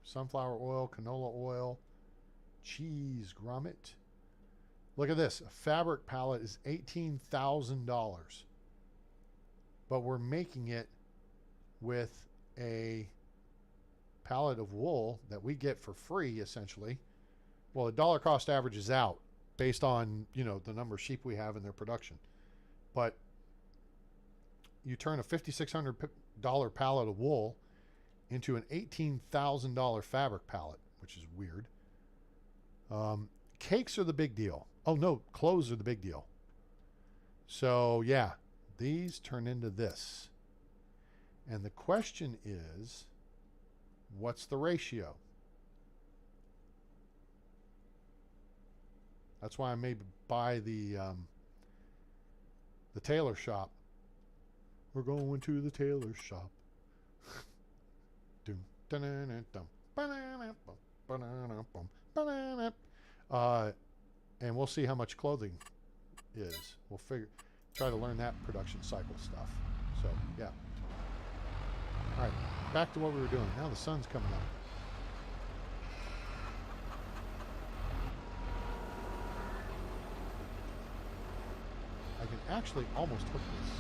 Speaker 1: Sunflower oil, canola oil, cheese grommet. Look at this. A fabric pallet is $18,000. But we're making it with a pallet of wool that we get for free, essentially. Well, the dollar cost average is out based on, you know, the number of sheep we have in their production. But you turn a $5,600 pallet of wool into an $18,000 fabric pallet, which is weird. Cakes are the big deal. Oh no, clothes are the big deal. So yeah, these turn into this. And the question is, what's the ratio? That's why I may buy the tailor shop. We're going to the tailor shop. And we'll see how much clothing is. We'll try to learn that production cycle stuff. So yeah. All right, back to what we were doing. Now the sun's coming up. I can actually almost hook this.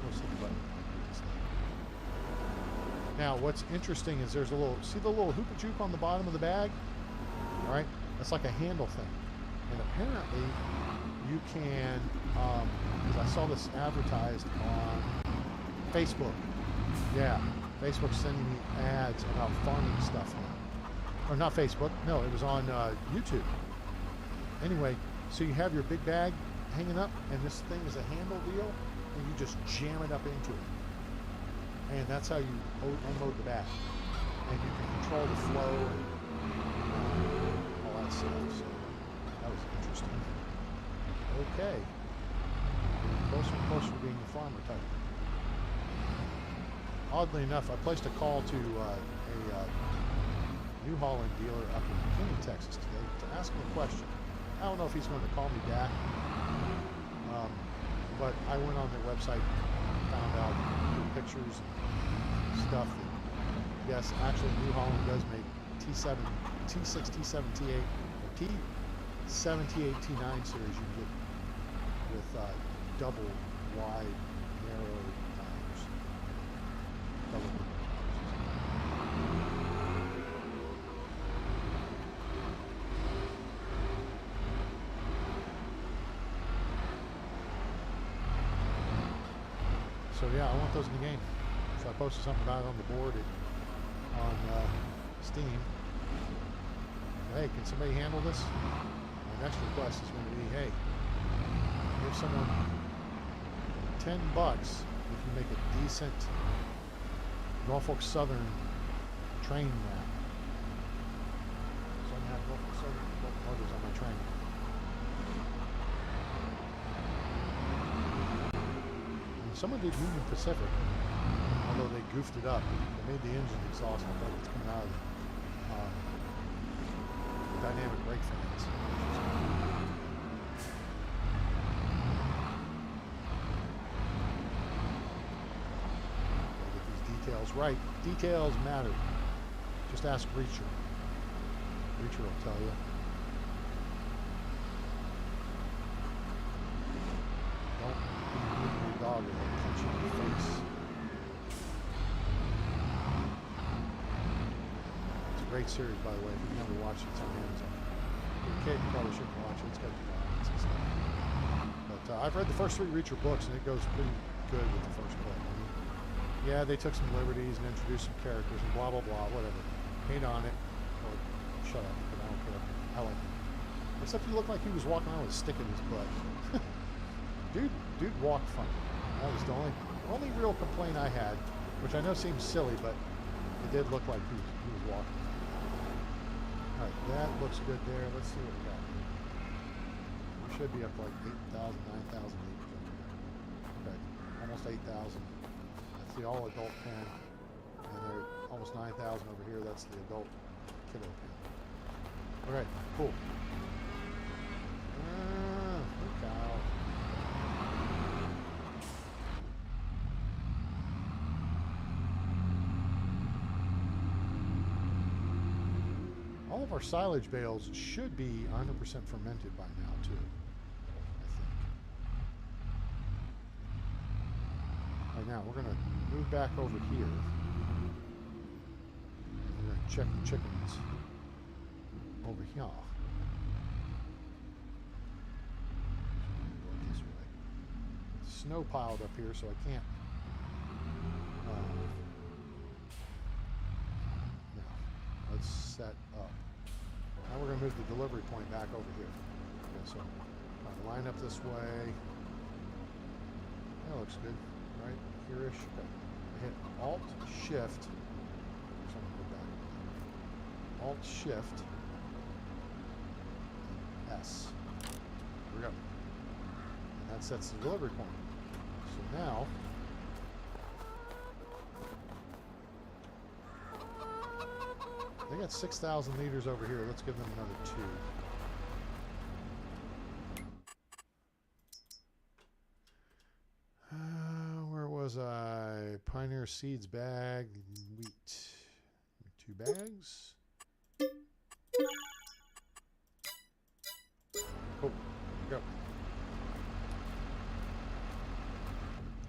Speaker 1: We'll see the button. Now, what's interesting is there's a little, see the little hoopa-joop on the bottom of the bag? All right, that's like a handle thing. And apparently, you can, because I saw this advertised on Facebook. Yeah, Facebook's sending me ads about farming stuff now. Or not Facebook, no, it was on YouTube. Anyway, so you have your big bag hanging up, and this thing is a handle deal, and you just jam it up into it. And that's how you unload the bag. And you can control the flow and all that stuff. So that was interesting. Okay. Closer and closer to being the farmer type. Oddly enough, I placed a call to a New Holland dealer up in McKinney, Texas today to ask him a question. I don't know if he's going to call me back, but I went on their website and found out pictures and stuff. And yes, actually New Holland does make T7, T6, T7, T8, or T7, T8, T9 series you get with double wide, narrow tires. Double wide. So yeah, I want those in the game. So I posted something about it on the board on Steam. Hey, can somebody handle this? My next request is going to be, hey, give someone $10 if you make a decent Norfolk Southern train map. So I can have Norfolk Southern motors on my train. Someone did Union Pacific, although they goofed it up. They made the engine exhaust look like it's coming out of the dynamic brake fans. Get these details details. Right, details matter. Just ask Reacher. Reacher will tell you. Don't be your dog and they'll punch you in the face. It's a great series, by the way. If you've never watched it, it's on Amazon. If you're a kid, you probably shouldn't watch it. It's got violence and stuff. But I've read the first 3 Reacher books, and it goes pretty good with the first book. I mean, yeah, they took some liberties and introduced some characters and blah, blah, blah, whatever. Hate on it. Or shut up, but I don't care. I like it. Except he looked like he was walking around with a stick in his butt. Dude walked funny. That was the only real complaint I had, which I know seems silly, but it did look like he was walking. All right, that looks good there. Let's see what we got. We should be up to like 8,000, 9,000 liters over here. Okay, almost 8,000. That's the all-adult pen, and they're almost 9,000 over here. That's the adult kiddo pen. All right, cool. Good cow. All of our silage bales should be 100% fermented by now, too. I think. Right now, we're going to move back over here. We're going to check the chickens over here. This way. Snow piled up here, so I can't. No. Let's set up. Now we're going to move the delivery point back over here. Okay, so I'll line up this way. That looks good, right? Here-ish. Okay. I hit Alt-Shift. So I'm going to go back. Alt-Shift. S. Here we go. And that sets the delivery point. So now, they got 6,000 liters over here. Let's give them another 2. Where was I? Pioneer Seeds bag, wheat. 2 bags. Cool. Go.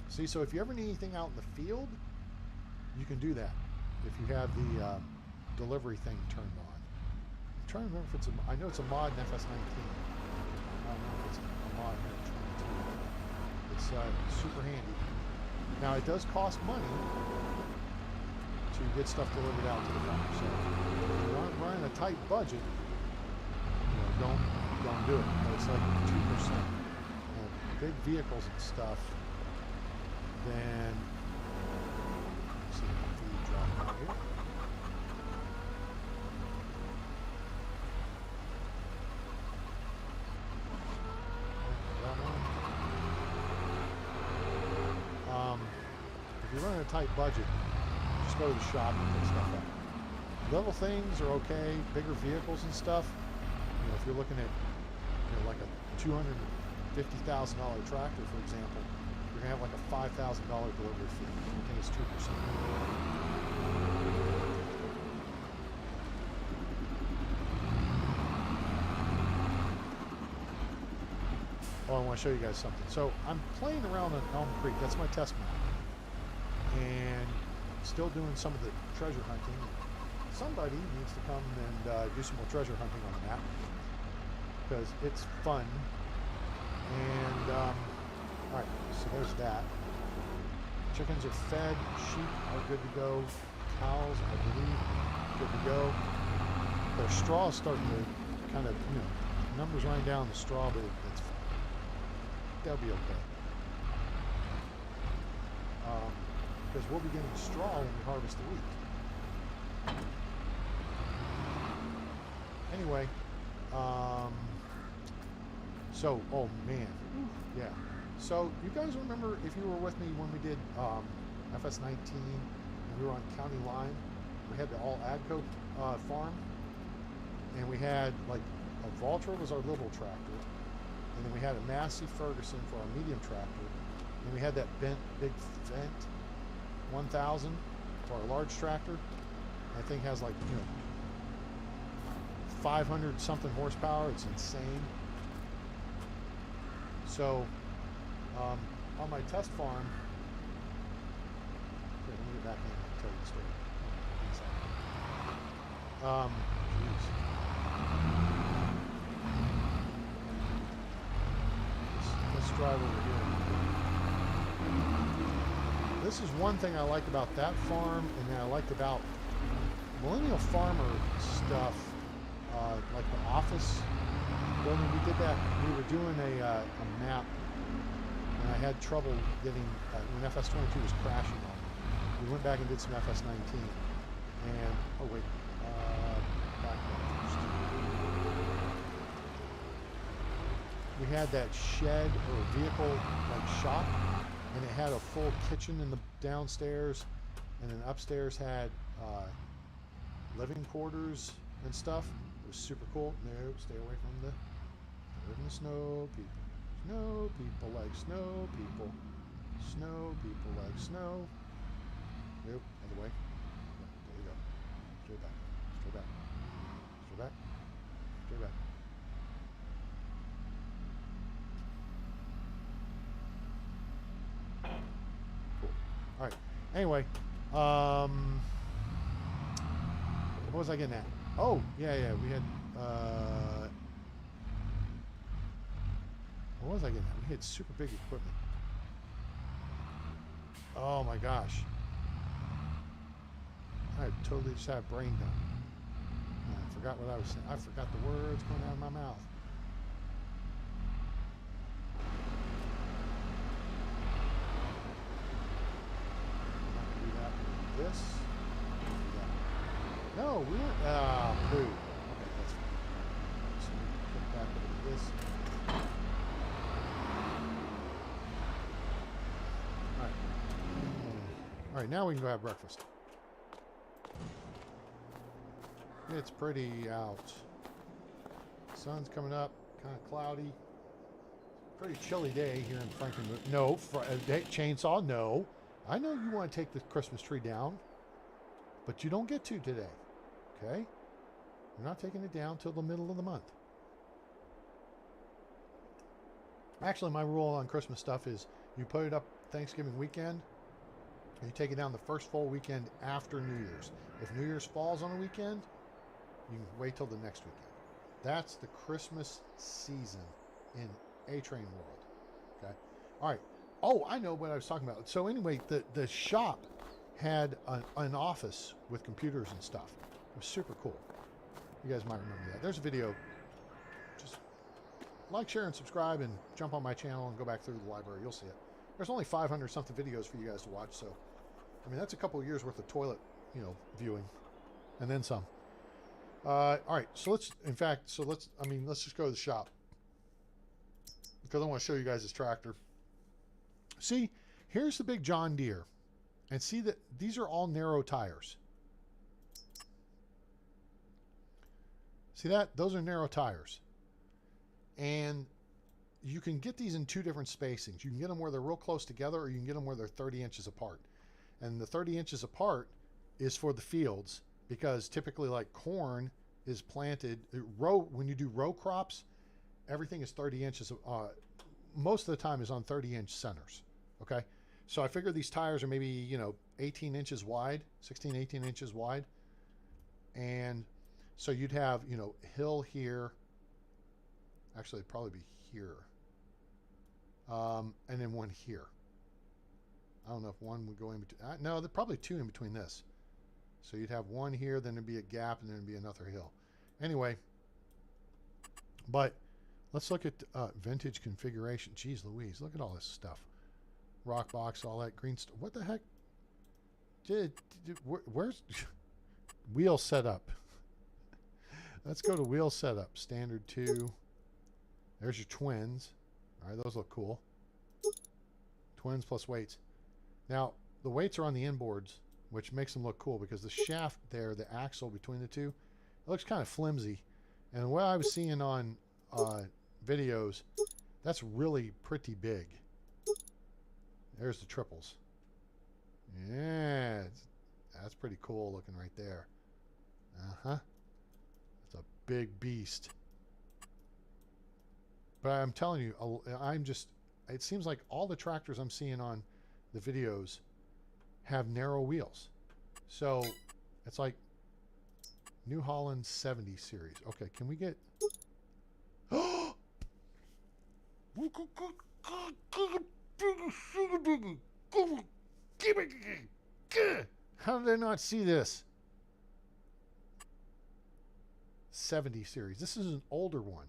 Speaker 1: See, so if you ever need anything out in the field, you can do that. If you have the delivery thing turned on. I'm trying to remember if it's I know it's a mod in FS19. I don't know if it's a mod here in 22. It's super handy. Now it does cost money to get stuff delivered out to the farm. So if you're running a tight budget, don't do it. But it's like 2%. Big vehicles and stuff, then let's see if we drop out here. If you're running a tight budget, just go to the shop and pick stuff up. Little things are okay. Bigger vehicles and stuff, if you're looking at like a $250,000 tractor, for example, you're gonna have like a $5,000 delivery fee. I think it's 2%. Oh, I want to show you guys something. So I'm playing around on Elm Creek. That's my test map. And still doing some of the treasure hunting. Somebody needs to come and do some more treasure hunting on the map, because it's fun. And alright, so there's that. Chickens are fed, sheep are good to go, cows, I believe, good to go. Their straw is starting to kind of, numbers running down the straw, but it's fine. They'll be okay. Because we'll be getting straw when we harvest the wheat. Anyway, so, oh man, yeah. So, you guys remember, if you were with me when we did FS19, and we were on county line, we had the all AGCO farm, and we had, like, a Valtra was our little tractor, and then we had a Massey Ferguson for our medium tractor, and we had that big Vent 1000, for a large tractor. That thing has like, 500 something horsepower. It's insane. So on my test farm, here, let me get back in and tell you the story. Let's drive over here. This is one thing I like about that farm, and then I liked about Millennial Farmer stuff, like the office building. We did that. We were doing a map, and I had trouble getting when FS22 was crashing on me. We went back and did some FS19, and oh wait, back up first. We had that shed or vehicle like shop, and it had a full kitchen in the downstairs, and then upstairs had living quarters and stuff. It was super cool. No, stay away from the snow people. Snow people like snow people. Snow people like snow. Nope, other way. There you go. Straight back. Straight back. Straight back. Straight back. Cool. All right. Anyway, what was I getting at? Oh, yeah. We had, what was I getting at? We had super big equipment. Oh my gosh. I totally just had a brain dump. I forgot what I was saying. I forgot the words coming out of my mouth. Do that with this. Do that. No, we weren't. Boo. Okay, that's fine. So we put back over this. All right, now we can go have breakfast. It's pretty out. Sun's coming up, kind of cloudy. Pretty chilly day here in Frankenmuth. No, chainsaw, no. I know you want to take the Christmas tree down, but you don't get to today, okay? You're not taking it down till the middle of the month. Actually, my rule on Christmas stuff is you put it up Thanksgiving weekend, and you take it down the first full weekend after New Year's. If New Year's falls on a weekend, you can wait till the next weekend. That's the Christmas season in A-Train world. Okay? All right. Oh, I know what I was talking about. So anyway, the shop had an office with computers and stuff. It was super cool. You guys might remember that. There's a video. Just like, share, and subscribe, and jump on my channel and go back through the library. You'll see it. There's only 500 something videos for you guys to watch, so I mean that's a couple of years worth of toilet, viewing, and then some. All right, so let's just go to the shop because I want to show you guys this tractor. See, here's the big John Deere, and see that these are all narrow tires. See that? Those are narrow tires, and you can get these in two different spacings. You can get them where they're real close together, or you can get them where they're 30 inches apart. And the 30 inches apart is for the fields, because typically like corn is planted when you do row crops, everything is 30 inches. Most of the time is on 30-inch centers. Okay. So I figure these tires are maybe, 18 inches wide, 16, 18 inches wide. And so you'd have, hill here. Actually, it'd probably be here. And then one here. I don't know if one would go in between. No, there's probably two in between this. So you'd have one here, then there'd be a gap, and then there'd be another hill. Anyway, but let's look at vintage configuration. Jeez Louise, look at all this stuff. Rock box, all that green stuff. What the heck? Where's wheel setup? Let's go to wheel setup. Standard 2. There's your twins. All right, those look cool. Twins plus weights. Now, the weights are on the inboards, which makes them look cool because the shaft there, the axle between the two, it looks kind of flimsy. And what I was seeing on videos, that's really pretty big. There's the triples. Yeah. That's pretty cool looking right there. Uh-huh. It's a big beast. But I'm telling you, it seems like all the tractors I'm seeing on the videos have narrow wheels. So it's like New Holland 70 series. Okay, can we get... How did I not see this? 70 series. This is an older one.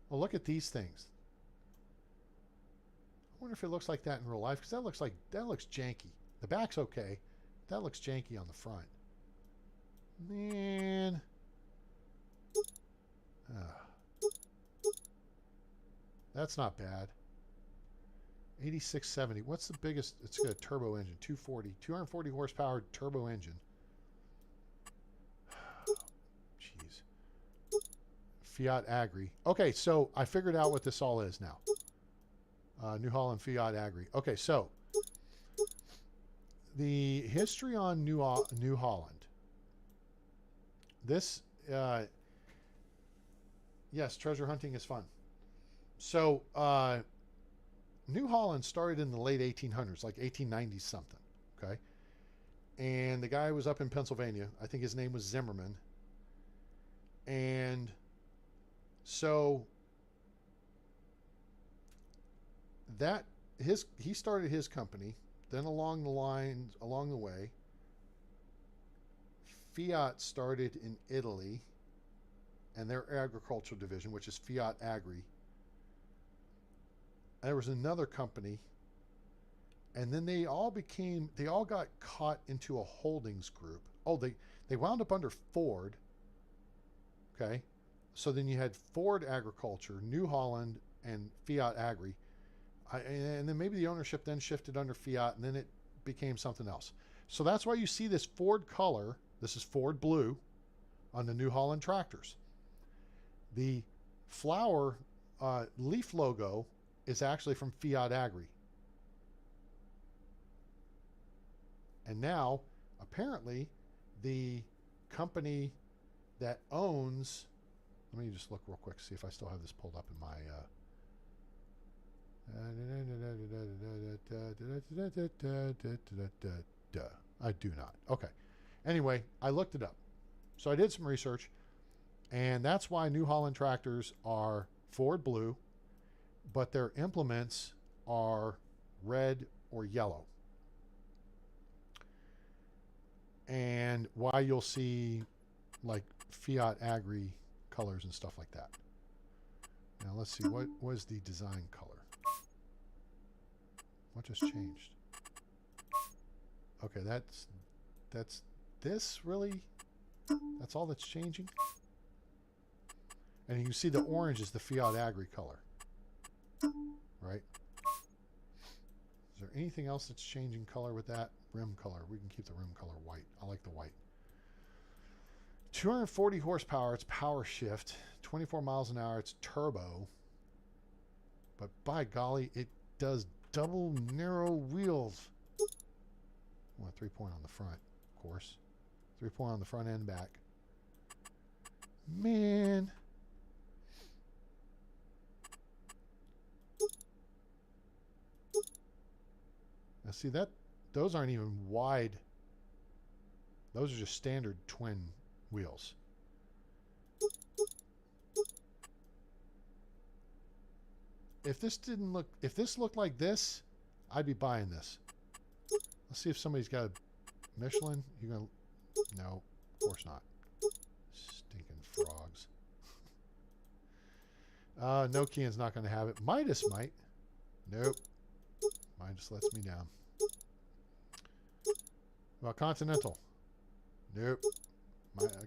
Speaker 1: Well, look at these things. I wonder if it looks like that in real life, because that looks janky. The back's okay. That looks janky on the front. Man. That's not bad. 8670. What's the biggest? It's got a turbo engine. 240 horsepower turbo engine. Jeez. Fiat Agri. Okay, so I figured out what this all is now. New Holland Fiat Agri. Okay, so the history on New Holland. This, yes, treasure hunting is fun. So, New Holland started in the late 1800s, like 1890 something, okay? And the guy was up in Pennsylvania. I think his name was Zimmerman. And so he started his company. Then along the way, Fiat started in Italy and their agricultural division, which is Fiat Agri. There was another company, and then they all got caught into a holdings group. Oh, they wound up under Ford. Okay, so then you had Ford Agriculture, New Holland, and Fiat Agri, and then maybe the ownership then shifted under Fiat, and then it became something else. So that's why you see this Ford color. This is Ford blue on the New Holland tractors. The flower leaf logo is actually from Fiat Agri. And now, apparently, the company that owns... Let me just look real quick, see if I still have this pulled up in my... I do not. Okay. Anyway, I looked it up. So I did some research, and that's why New Holland tractors are Ford blue, but their implements are red or yellow. And why you'll see like Fiat Agri colors and stuff like that. Now let's see, what was the design color? What just changed? Okay, that's this really? That's all that's changing? And you can see the orange is the Fiat Agri color. Right? Is there anything else that's changing color with that? Rim color. We can keep the rim color white. I like the white. 240 horsepower. It's power shift. 24 miles an hour. It's turbo. But by golly, it does double narrow wheels. Well, 3-point on the front, of course. 3-point on the front and back. Man. Now see that those aren't even wide. Those are just standard twin wheels. If this looked like this, I'd be buying this. Let's see if somebody's got a Michelin. You gonna? No, of course not. Stinking frogs. Nokian's not going to have it. Midas might. Nope. Mine just lets me down. Well, Continental. Nope.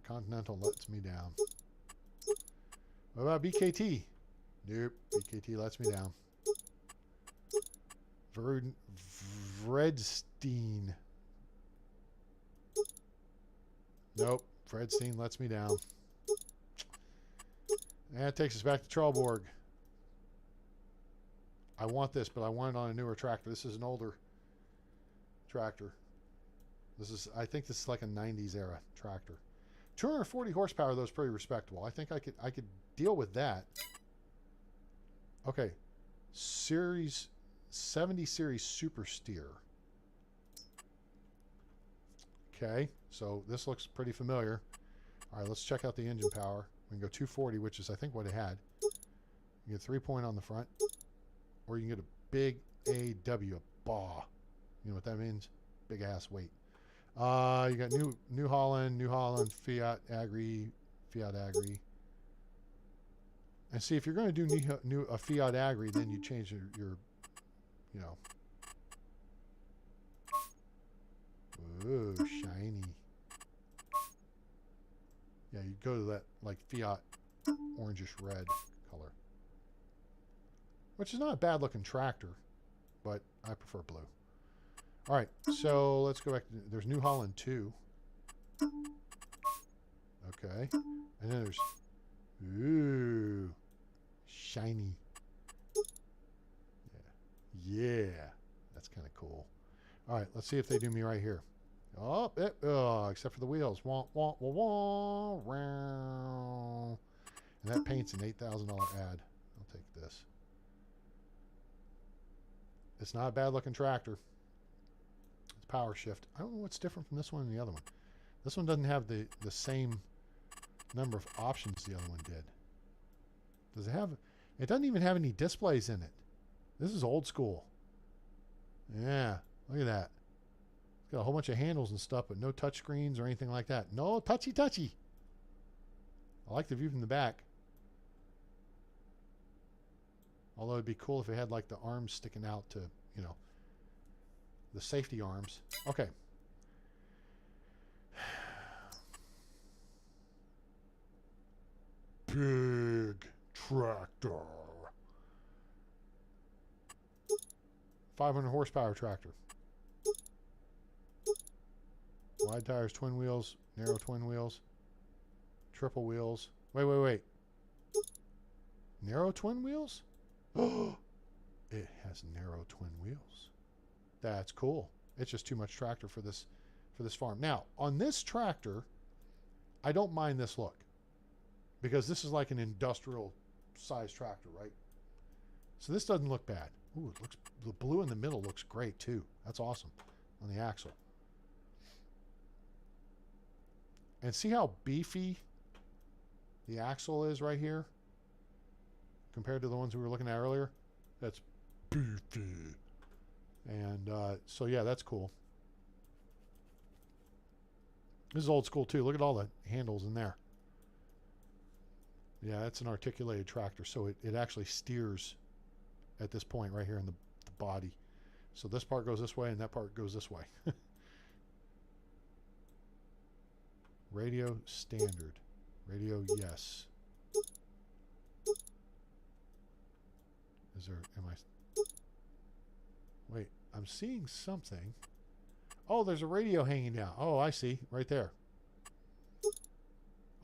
Speaker 1: Continental lets me down. What about BKT? Nope. BKT lets me down. Vredstein. Nope. Vredstein lets me down. That takes us back to Trelleborg. I want this, but I want it on a newer tractor. This is an older tractor. I think this is like a 90s era tractor. 240 horsepower, though, is pretty respectable. I think I could deal with that. Okay. 70 series super steer. Okay, so this looks pretty familiar. All right, let's check out the engine power. We can go 240, which is I think what it had. You get 3-point on the front, or you can get a big AW, a BAW. You know what that means? Big ass weight. You got New Holland, Fiat Agri. And see, if you're going to do a Fiat Agri, then you change your you know. Ooh, shiny. Yeah, you go to that like Fiat orangish red color, which is not a bad looking tractor, but I prefer blue. All right, so let's go back to, there's New Holland 2. Okay, and then there's, ooh, shiny. Yeah, that's kind of cool. All right, let's see if they do me right here. Oh, except for the wheels. Wah, wah, wah, wah, round. And that paint's an $8,000 ad. I'll take this. It's not a bad looking tractor. It's power shift. I don't know what's different from this one and the other one. This one doesn't have the same number of options the other one did. Does it have? It doesn't even have any displays in it. This is old school. Yeah, look at that. It's got a whole bunch of handles and stuff, but no touch screens or anything like that. No touchy. I like the view from the back. Although it'd be cool if it had like the arms sticking out to, you know, the safety arms. Okay. Big tractor. 500 horsepower tractor. Wide tires, twin wheels, narrow twin wheels, triple wheels. Wait. Narrow twin wheels? Oh, it has narrow twin wheels. That's cool. It's just too much tractor for this farm. Now, on this tractor, I don't mind this look because this is like an industrial size tractor, right? So this doesn't look bad. Ooh, it looks, the blue in the middle looks great too. That's awesome on the axle. And see how beefy the axle is right here compared to the ones we were looking at earlier? That's beefy. And so yeah, that's cool. This is old school too. Look at all the handles in there. Yeah, that's an articulated tractor, so it actually steers at this point right here in the body. So this part goes this way and that part goes this way. Radio standard. Radio yes. Is there, wait, I'm seeing something. Oh, there's a radio hanging down. Oh, I see, right there.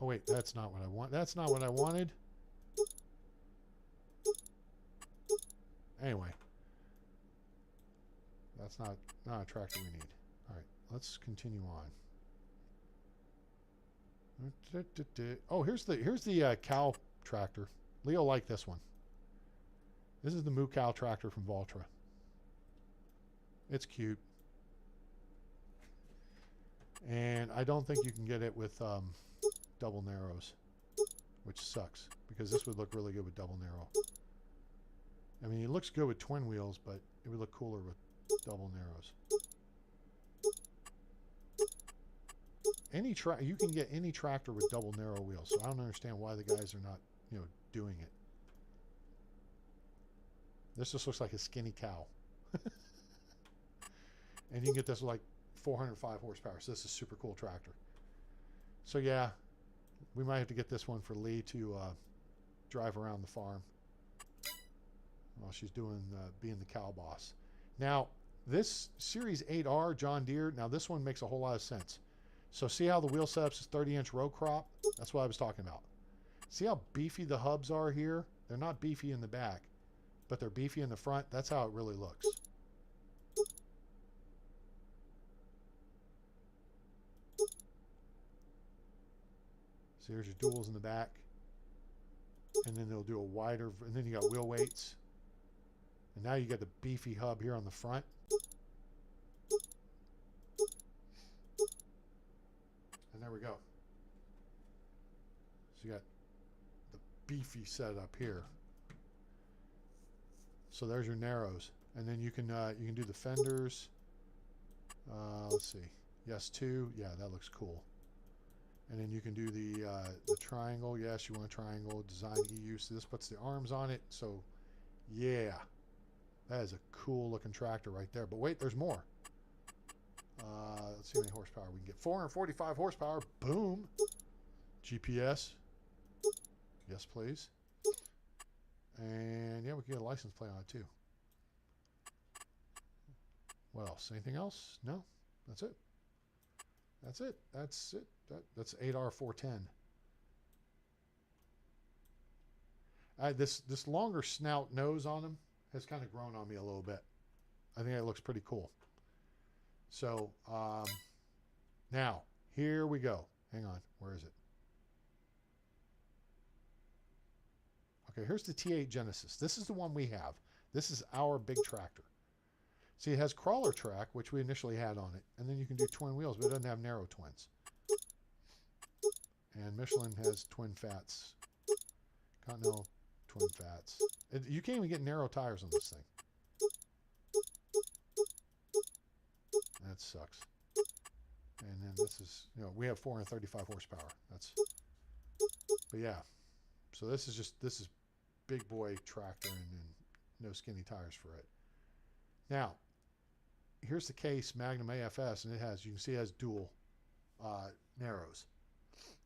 Speaker 1: Oh wait, that's not what I want. That's not what I wanted. Anyway. That's not a tractor we need. All right, let's continue on. Oh, here's the cow tractor. Leo liked this one. This is the Moo Cow tractor from Valtra. It's cute. And I don't think you can get it with double narrows, which sucks because this would look really good with double narrow. I mean, it looks good with twin wheels, but it would look cooler with double narrows. You can get any tractor with double narrow wheels, so I don't understand why the guys are not, you know, doing it. This just looks like a skinny cow. And you can get this with like 405 horsepower, so this is a super cool tractor. So yeah, we might have to get this one for Lee to drive around the farm while she's doing being the cow boss. Now, this Series 8R John Deere, now this one makes a whole lot of sense. So see how the wheel setups is 30-inch row crop? That's what I was talking about. See how beefy the hubs are here? They're not beefy in the back, but they're beefy in the front. That's how it really looks. So here's your duals in the back. And then they'll do a wider, and then you got wheel weights. And now you got the beefy hub here on the front. And there we go. So you got the beefy setup here. So there's your narrows. And then you can do the fenders. Let's see. Yes, 2. Yeah, that looks cool. And then you can do the triangle. Yes, you want a triangle. Design EU. So this puts the arms on it. So, yeah. That is a cool looking tractor right there. But wait, there's more. Let's see how many horsepower we can get. 445 horsepower. Boom. GPS. Yes, please. And, yeah, we can get a license plate on it, too. What else? Anything else? No? That's it. That's it. That's it. That's 8R410. This longer snout nose on them has kind of grown on me a little bit. I think it looks pretty cool. So now here we go. Hang on. Where is it? Okay, here's the T8 Genesis. This is the one we have. This is our big tractor. See, it has crawler track, which we initially had on it. And then you can do twin wheels, but it doesn't have narrow twins. And Michelin has twin fats. Continental twin fats. You can't even get narrow tires on this thing. That sucks. And then this is, we have 435 horsepower. But yeah. So this is big boy tractor and no skinny tires for it. Now, here's the case Magnum AFS, and you can see it has dual narrows,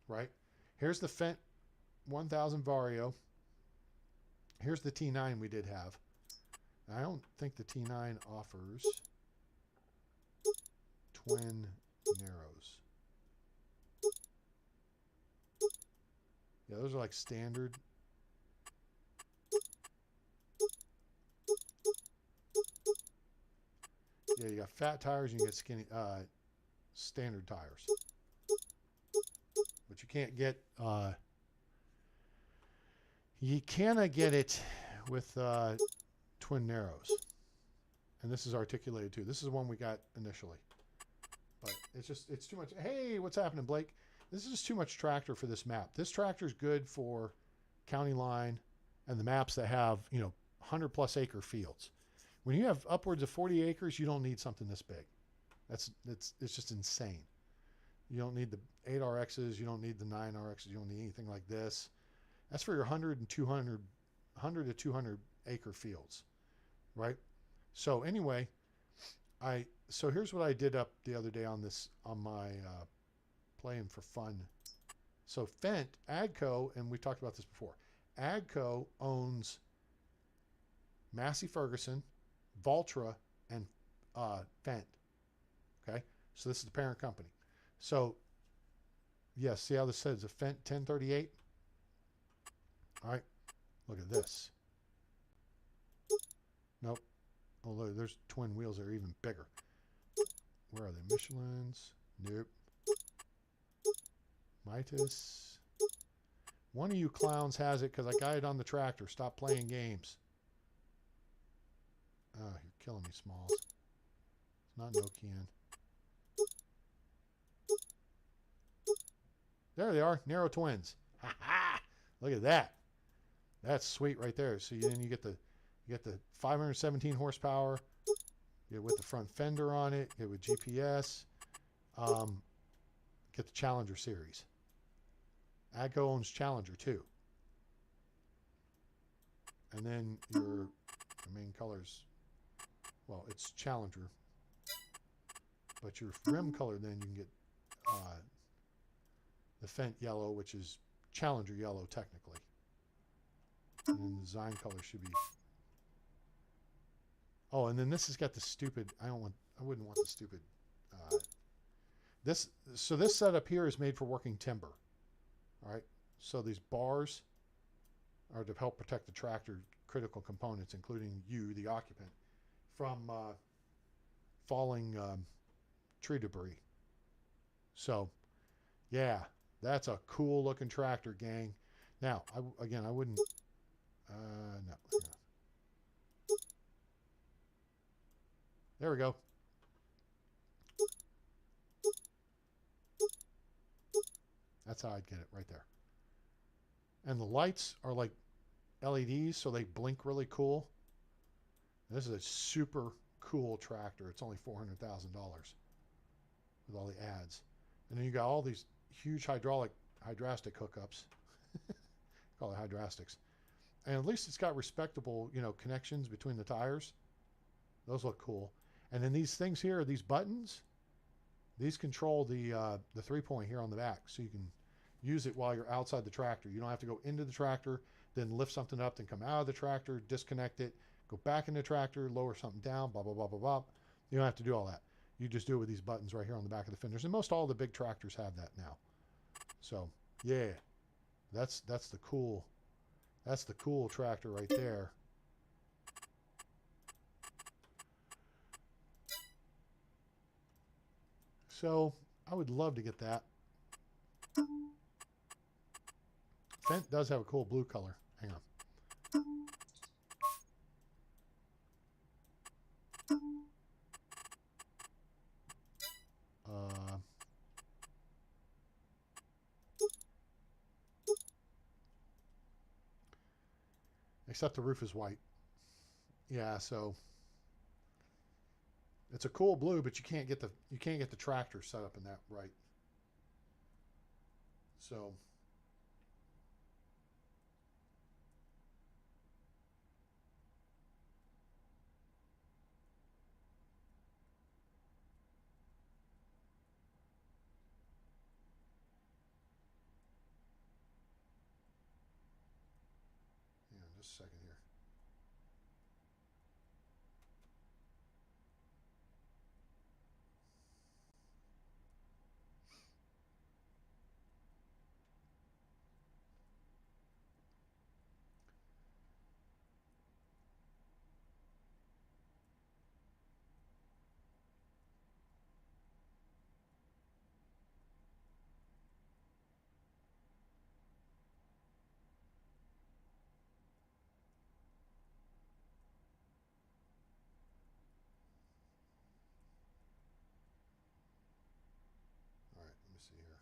Speaker 1: right? Here's the Fendt 1000 Vario. Here's the T9 we did have. I don't think the T9 offers twin narrows. Yeah, those are like standard. Yeah, you got fat tires and you get skinny, standard tires. But you can't get, you cannot get it with twin narrows. And this is articulated too. This is the one we got initially. But it's too much. Hey, what's happening, Blake? This is just too much tractor for this map. This tractor is good for county line and the maps that have, 100 plus acre fields. When you have upwards of 40 acres, you don't need something this big. It's just insane. You don't need the 8RXs. You don't need the 9RXs. You don't need anything like this. That's for your 100 to 200 acre fields, right? So anyway, so here's what I did up the other day on my playing for fun. So Fendt, AGCO, and we talked about this before. AGCO owns Massey Ferguson, Valtra, and Fendt. Okay, so this is the parent company. So, yes, see how this says a Fendt 1038? All right, look at this. Nope. Oh, look, there's twin wheels that are even bigger. Where are they? Michelin's? Nope. Mitas. One of you clowns has it because I got it on the tractor. Stop playing games. Oh, you're killing me, Smalls. It's not Nokian. There they are, narrow twins. Ha ha! Look at that. That's sweet right there. So then you get the 517 horsepower. You get with the front fender on it. Get with GPS. Get the Challenger series. AGCO owns Challenger too. And then your main colors. Well, it's Challenger. But your rim color, then you can get the Fendt yellow, which is Challenger yellow technically. And then the design color should be. Oh, and then this has got the stupid. I wouldn't want the stupid. This setup here is made for working timber. All right. So these bars are to help protect the tractor critical components, including you, the occupant, from falling tree debris. So, yeah, That's a cool looking tractor, gang. Now, again, I wouldn't. No. There we go. That's how I'd get it right there. And the lights are like LEDs, so they blink really cool. This is a super cool tractor. It's only $400,000 with all the ads. And then you got all these huge hydrastic hookups. Call it hydrastics. And at least it's got respectable, connections between the tires. Those look cool. And then these things here, these buttons, these control the 3-point here on the back, so you can use it while you're outside the tractor. You don't have to go into the tractor, then lift something up, then come out of the tractor, disconnect it, go back in the tractor, lower something down, blah, blah, blah, blah, blah. You don't have to do all that. You just do it with these buttons right here on the back of the fenders. And most all the big tractors have that now. So, yeah, that's the cool tractor right there. So, I would love to get that. Fendt does have a cool blue color. Hang on. Except the roof is white. Yeah, so it's a cool blue, but you can't get the tractor set up in that right. So yeah, just a second here. All right, let me see here.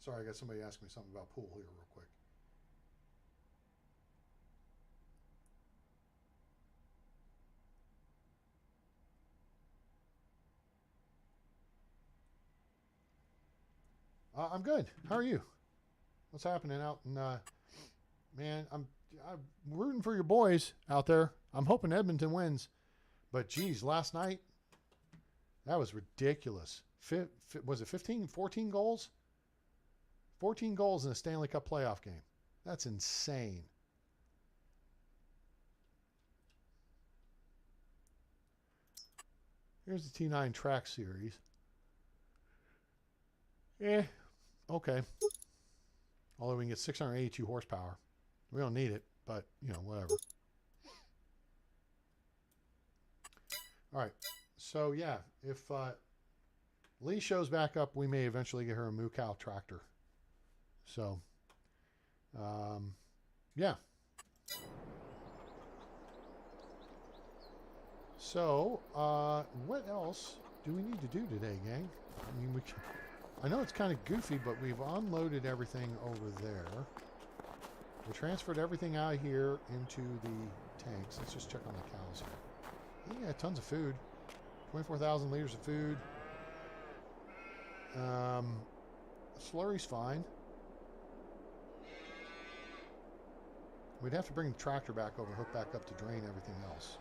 Speaker 1: Sorry, I got somebody asking me something about pool here real quick. I'm good. How are you? What's happening out in, man, I'm rooting for your boys out there. I'm hoping Edmonton wins. But geez, last night, that was ridiculous. Was it 15, 14 goals? 14 goals in a Stanley Cup playoff game. That's insane. Here's the T9 track series. Okay. Although we can get 682 horsepower. We don't need it, but, whatever. All right. So, yeah, if Lee shows back up, we may eventually get her a Moo Cow tractor. So, yeah. So, what else do we need to do today, gang? I mean, I know it's kind of goofy, but we've unloaded everything over there. We transferred everything out of here into the tanks. Let's just check on the cows here. Yeah, tons of food. 24,000 liters of food. Slurry's fine. We'd have to bring the tractor back over and hook back up to drain everything else.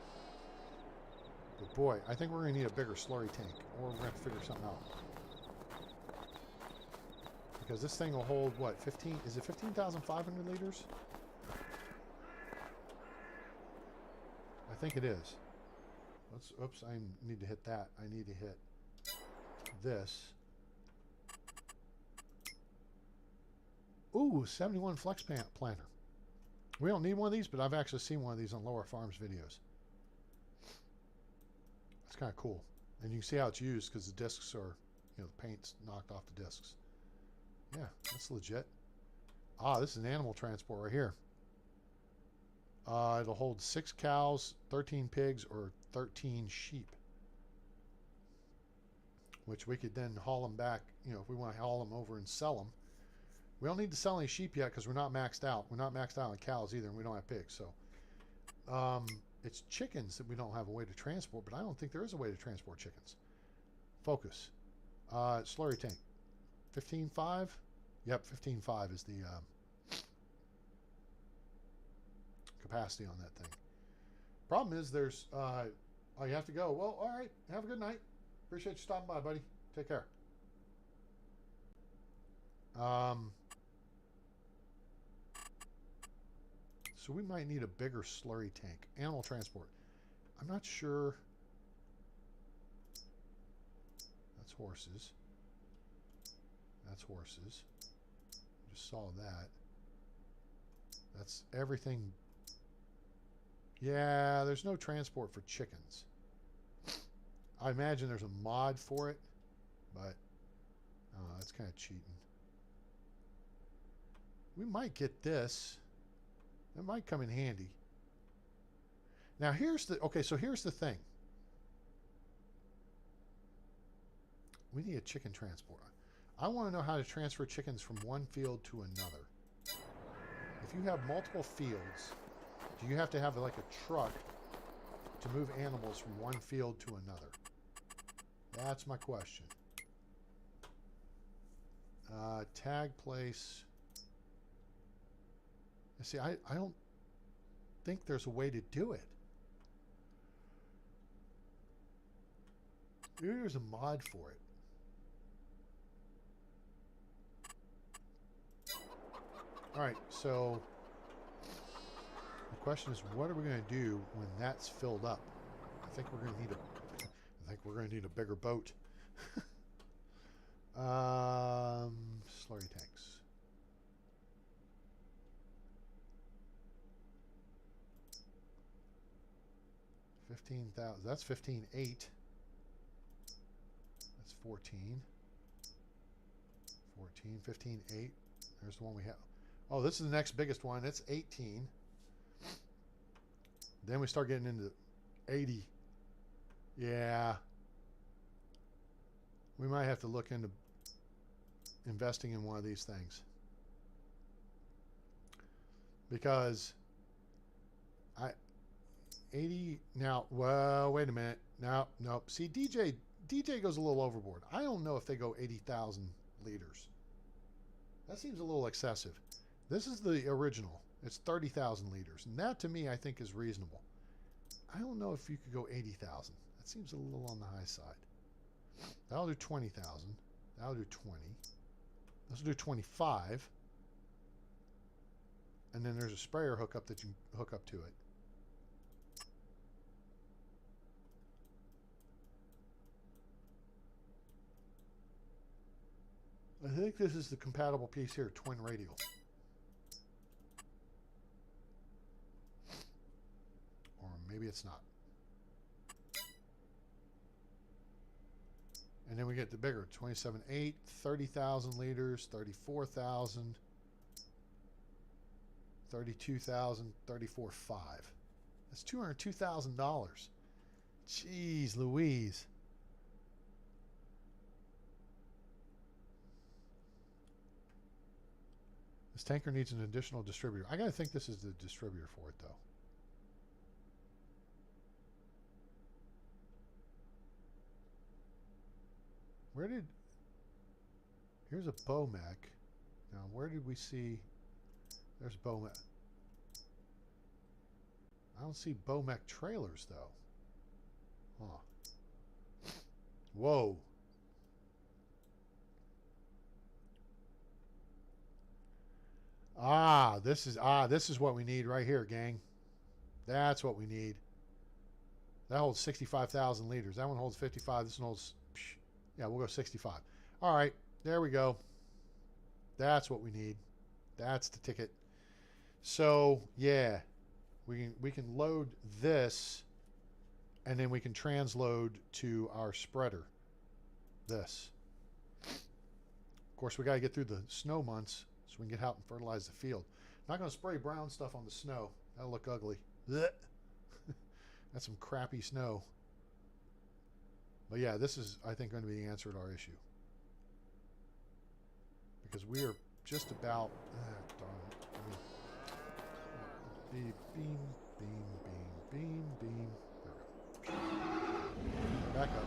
Speaker 1: But boy, I think we're going to need a bigger slurry tank, or we're going to have to figure something out. Because this thing will hold, what, 15? Is it 15,500 liters? I think it is. Oops, I need to hit that. I need to hit this. Ooh, 71 flex planter. We don't need one of these, but I've actually seen one of these on Lower Farms videos. That's kind of cool. And you can see how it's used because the discs are, the paint's knocked off the discs. Yeah, that's legit. Ah, this is an animal transport right here. It'll hold 6 cows, 13 pigs, or 13 sheep. Which we could then haul them back, you know, if we want to haul them over and sell them. We don't need to sell any sheep yet because we're not maxed out. We're not maxed out on cows either, and we don't have pigs. So it's chickens that we don't have a way to transport, but I don't think there is a way to transport chickens. Focus. Slurry tank. 15.5? Yep, 15.5 is the capacity on that thing. Problem is there's... oh, you have to go. Well, all right. Have a good night. Appreciate you stopping by, buddy. Take care. So we might need a bigger slurry tank. Animal transport. I'm not sure. That's horses. That's horses. Just saw that. That's everything. Yeah, there's no transport for chickens. I imagine there's a mod for it, but that's kind of cheating. We might get this. That might come in handy. Now here's the, okay, so here's the thing. We need a chicken transport. I want to know how to transfer chickens from one field to another. If you have multiple fields, do you have to have like a truck to move animals from one field to another? That's my question. Tag place. See, I don't think there's a way to do it. Maybe there's a mod for it. Alright, so the question is, what are we going to do when that's filled up? I think we're going to need a bigger boat. Slurry tanks. 15,000. That's 15.8. That's 14. 14. 15.8. There's the one we have. Oh, this is the next biggest one. It's 18. Then we start getting into 80. Yeah. We might have to look into investing in one of these things. Because 80 now, well, wait a minute. No. See, DJ goes a little overboard. I don't know if they go 80,000 liters. That seems a little excessive. This is the original. It's 30,000 liters. And that, to me, I think is reasonable. I don't know if you could go 80,000. That seems a little on the high side. That'll do 20,000. That'll do 20. This will do 25. And then there's a sprayer hookup that you can hook up to it. I think this is the compatible piece here, twin radial. Or maybe it's not. And then we get the bigger, 27.8, 30,000 liters, 34,000, 32,000, 34.5. That's $202,000. Jeez Louise. This tanker needs an additional distributor. I gotta think this is the distributor for it, though. Where did... Here's a Bomec. Now, where did we see... There's Bomec. I don't see Bomec trailers, though. Huh. Whoa. This is what we need right here, gang. That's what we need. That holds 65,000 liters. That one holds 55. This one holds... Yeah, we'll go 65. All right, there we go. That's what we need. That's the ticket. So, yeah, we can load this, and then we can transload to our spreader. This. course, we got to get through the snow months so we can get out and fertilize the field. I'm not going to spray brown stuff on the snow. That'll look ugly. That's some crappy snow. But yeah, this is, I think, going to be the answer to our issue. Because we are just about... darn it. Beam, beam, beam, beam, beam. There we go. Back up.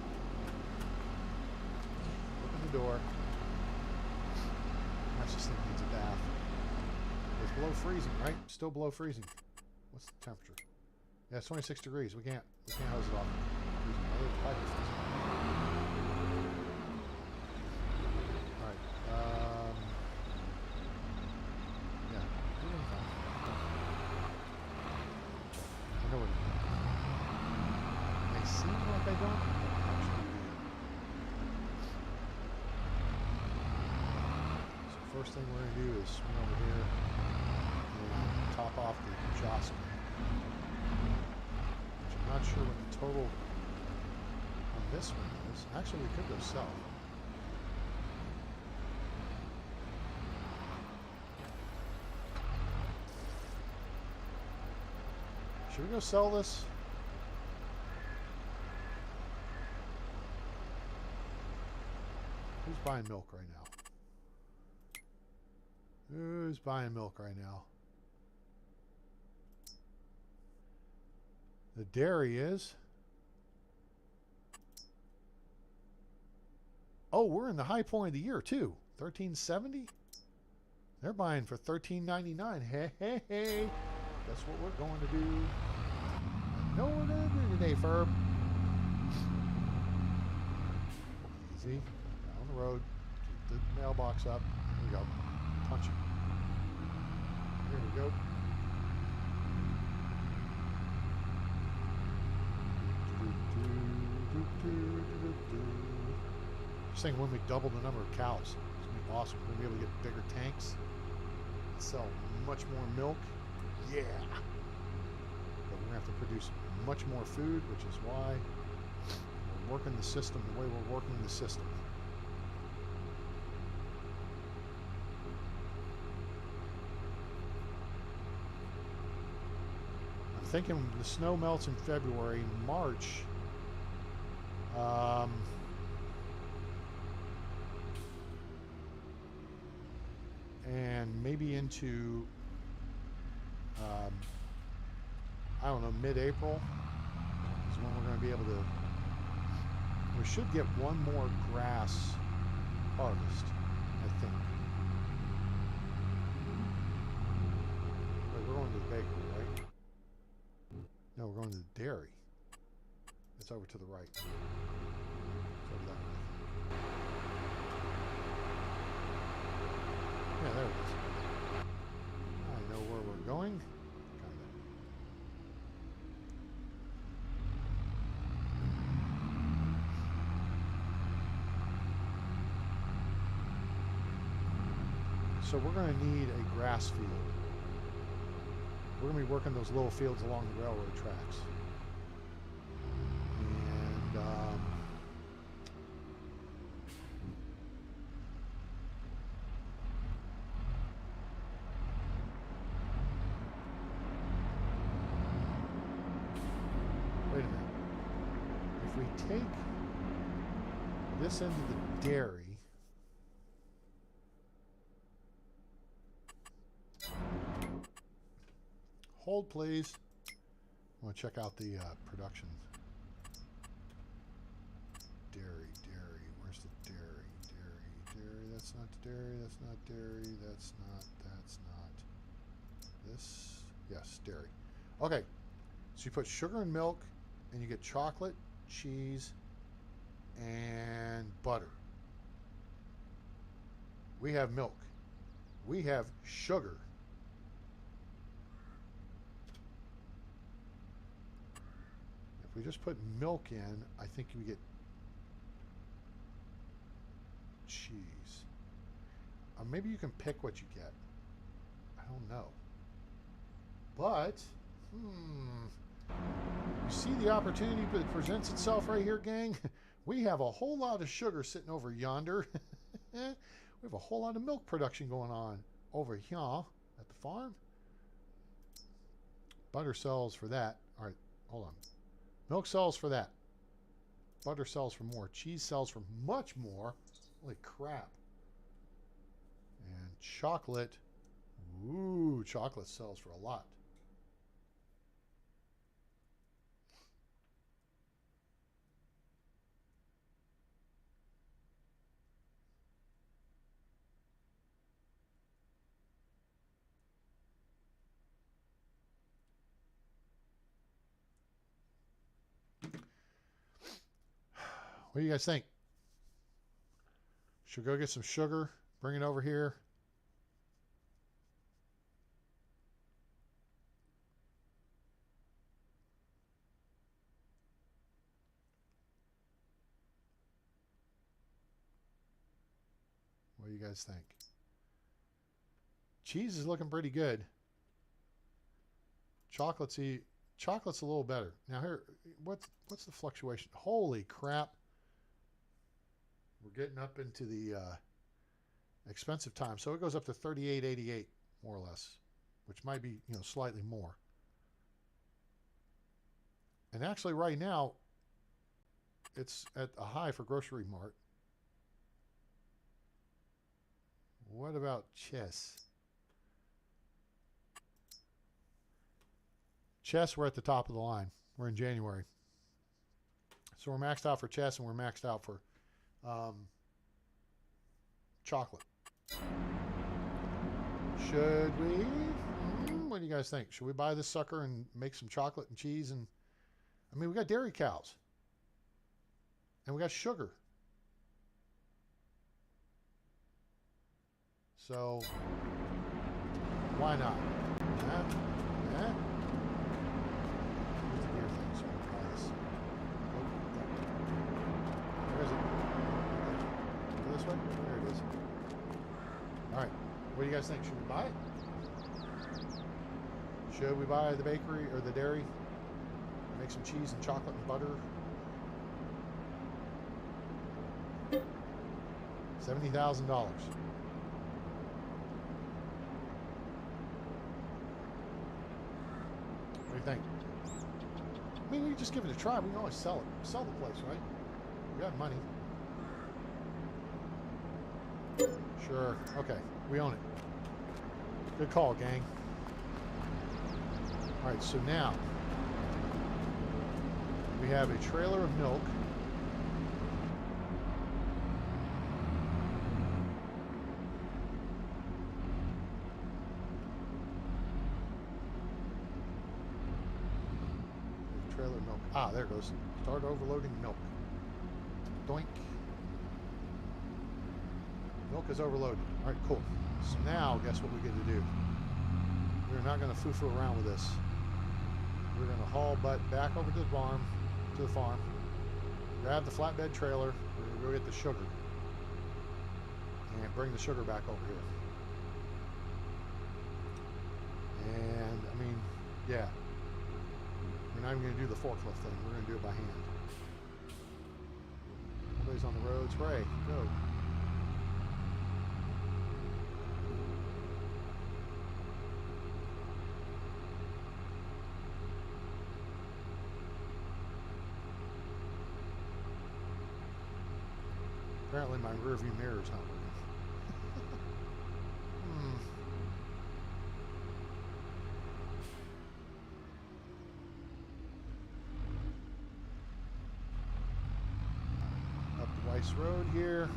Speaker 1: Open the door. I just think it needs a bath. It's below freezing, right? Still below freezing. What's the temperature? Yeah, it's 26 degrees. We can't hose it off. Alright. Yeah. We're doing fine. I know what it is. They seem like I don't actually do. So first thing we're going to do is swing over here and top off the exhaust. Which I'm not sure what the total on this one is. Actually, we could go south. Should we go sell this? Who's buying milk right now? Who's buying milk right now? The dairy is. Oh, we're in the high point of the year too. 1370. They're buying for $13.99. Hey, hey, hey. That's what we're going to do. I know what we're going to do today, Ferb. Easy. Down the road. Keep the mailbox up. There we go. Punch it. Here we go. Just think when we double the number of cows, it's going to be awesome. We're going to be able to get bigger tanks and sell much more milk. Yeah. But we're going to have to produce much more food, which is why we're working the system the way we're working the system. I'm thinking the snow melts in February, March. And maybe into I don't know, mid-April is when we're going to be able to. We should get one more grass harvest, I think. Wait, we're going to the bakery, right? No, we're going to the dairy. It's over to the right. It's over that way. Yeah, there it is. I know where we're going. So we're going to need a grass field. We're going to be working those little fields along the railroad tracks. And wait a minute. If we take this into the dairy, hold, please. I want to check out the production. Dairy. Where's the dairy? Dairy. That's not dairy. That's not dairy. That's not. This. Yes, dairy. Okay. So you put sugar and milk, and you get chocolate, cheese, and butter. We have milk. We have sugar. If we just put milk in, I think we get cheese. Maybe you can pick what you get. I don't know. But, you see the opportunity that presents itself right here, gang? We have a whole lot of sugar sitting over yonder. We have a whole lot of milk production going on over here at the farm. Butter sells for that. All right, hold on. Milk sells for that. Butter sells for more. Cheese sells for much more. Holy crap. And chocolate. Ooh, chocolate sells for a lot. What do you guys think? Should we go get some sugar? Bring it over here. What do you guys think? Cheese is looking pretty good. Chocolate's a little better. Now here, what's the fluctuation? Holy crap. We're getting up into the expensive time. So it goes up to $38.88 more or less, which might be, you know, slightly more. And actually right now it's at a high for Grocery Mart. What about chess? Chess, we're at the top of the line. We're in January. So we're maxed out for chess and we're maxed out for chocolate. Should we? What do you guys think? Should we buy this sucker and make some chocolate and cheese? And I mean, we got dairy cows. And we got sugar. So, why not? Here's the beer thing, so I'm going to buy this. Where is it? Go this way? There it is. Alright, what do you guys think? Should we buy it? Should we buy the bakery or the dairy? Make some cheese and chocolate and butter? $70,000. What do you think? I mean, we can just give it a try. We can always sell it. Sell the place, right? We got money. Sure. Okay. We own it. Good call, gang. All right. So now we have a trailer of milk. Trailer milk. Ah, there it goes. Start overloading milk. Doink. Milk is overloaded. All right, cool. So now, guess what we get to do? We're not going to foo-foo around with this. We're going to haul butt back over to the farm, grab the flatbed trailer. We're going to go get the sugar and bring the sugar back over here. And I mean, yeah. We're not even going to do the forklift thing. We're going to do it by hand. Everybody's on the roads. Hooray. Go. Apparently my rearview mirror is not working. Road here.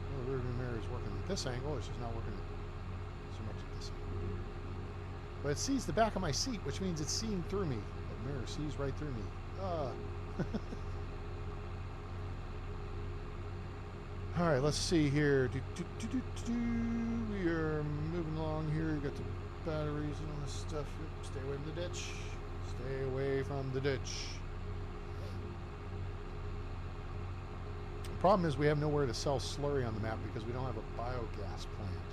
Speaker 1: Well, the rearview mirror is working at this angle. It's just not working so much at this angle. But it sees the back of my seat, which means it's seeing through me. That mirror sees right through me. All right, let's see here. We are moving along here. We got the batteries and all this stuff. Stay away from the ditch. Stay away from the ditch. The problem is we have nowhere to sell slurry on the map because we don't have a biogas plant.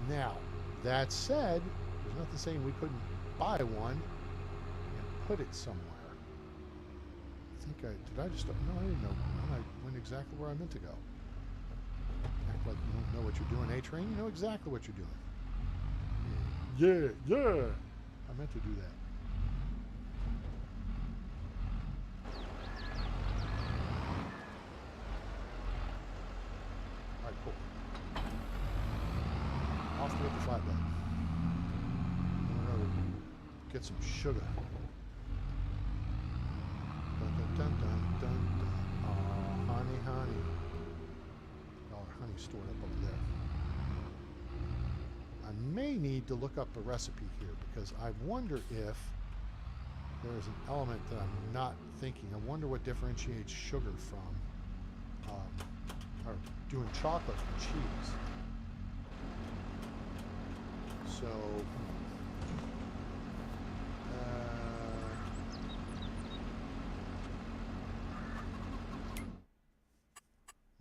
Speaker 1: Now, that said, there's nothing saying we couldn't buy one and put it somewhere. think did I just, no, I didn't know. I went exactly where I meant to go. Act like you don't know what you're doing, A-Train. You know exactly what you're doing. Yeah. I meant to do that. All right, cool. Off to the flatbed. I'm going to get some sugar. Dun, dun, dun, dun, dun, dun. Oh, honey, honey. All our honey stored up over there. I may need to look up a recipe here because I wonder if there's an element that I'm not thinking. I wonder what differentiates sugar from or doing chocolate from cheese. So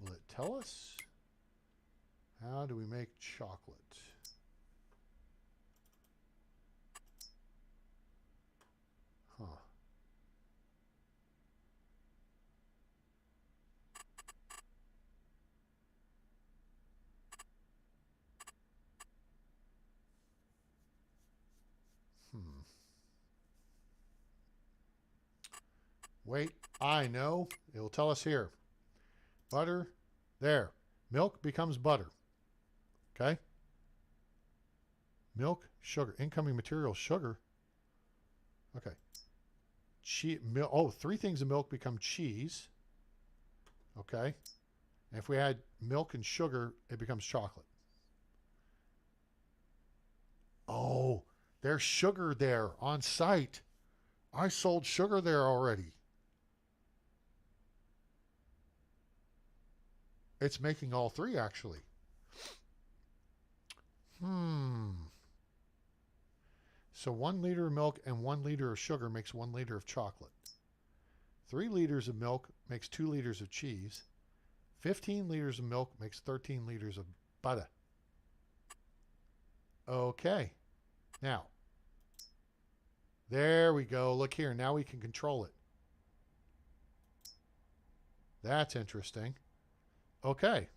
Speaker 1: will it tell us? How do we make chocolate? Huh. Wait, I know. It will tell us here. Butter, there. Milk becomes butter. Okay? Milk, sugar. Incoming material, sugar. Okay. Three things of milk become cheese. Okay? And if we add milk and sugar, it becomes chocolate. Oh, there's sugar there on site. I sold sugar there already. It's making all three, actually. So 1 liter of milk and 1 liter of sugar makes 1 liter of chocolate. 3 liters of milk makes 2 liters of cheese. 15 liters of milk makes 13 liters of butter. Okay. Now, there we go. Look here. Now we can control it. That's interesting. Okay.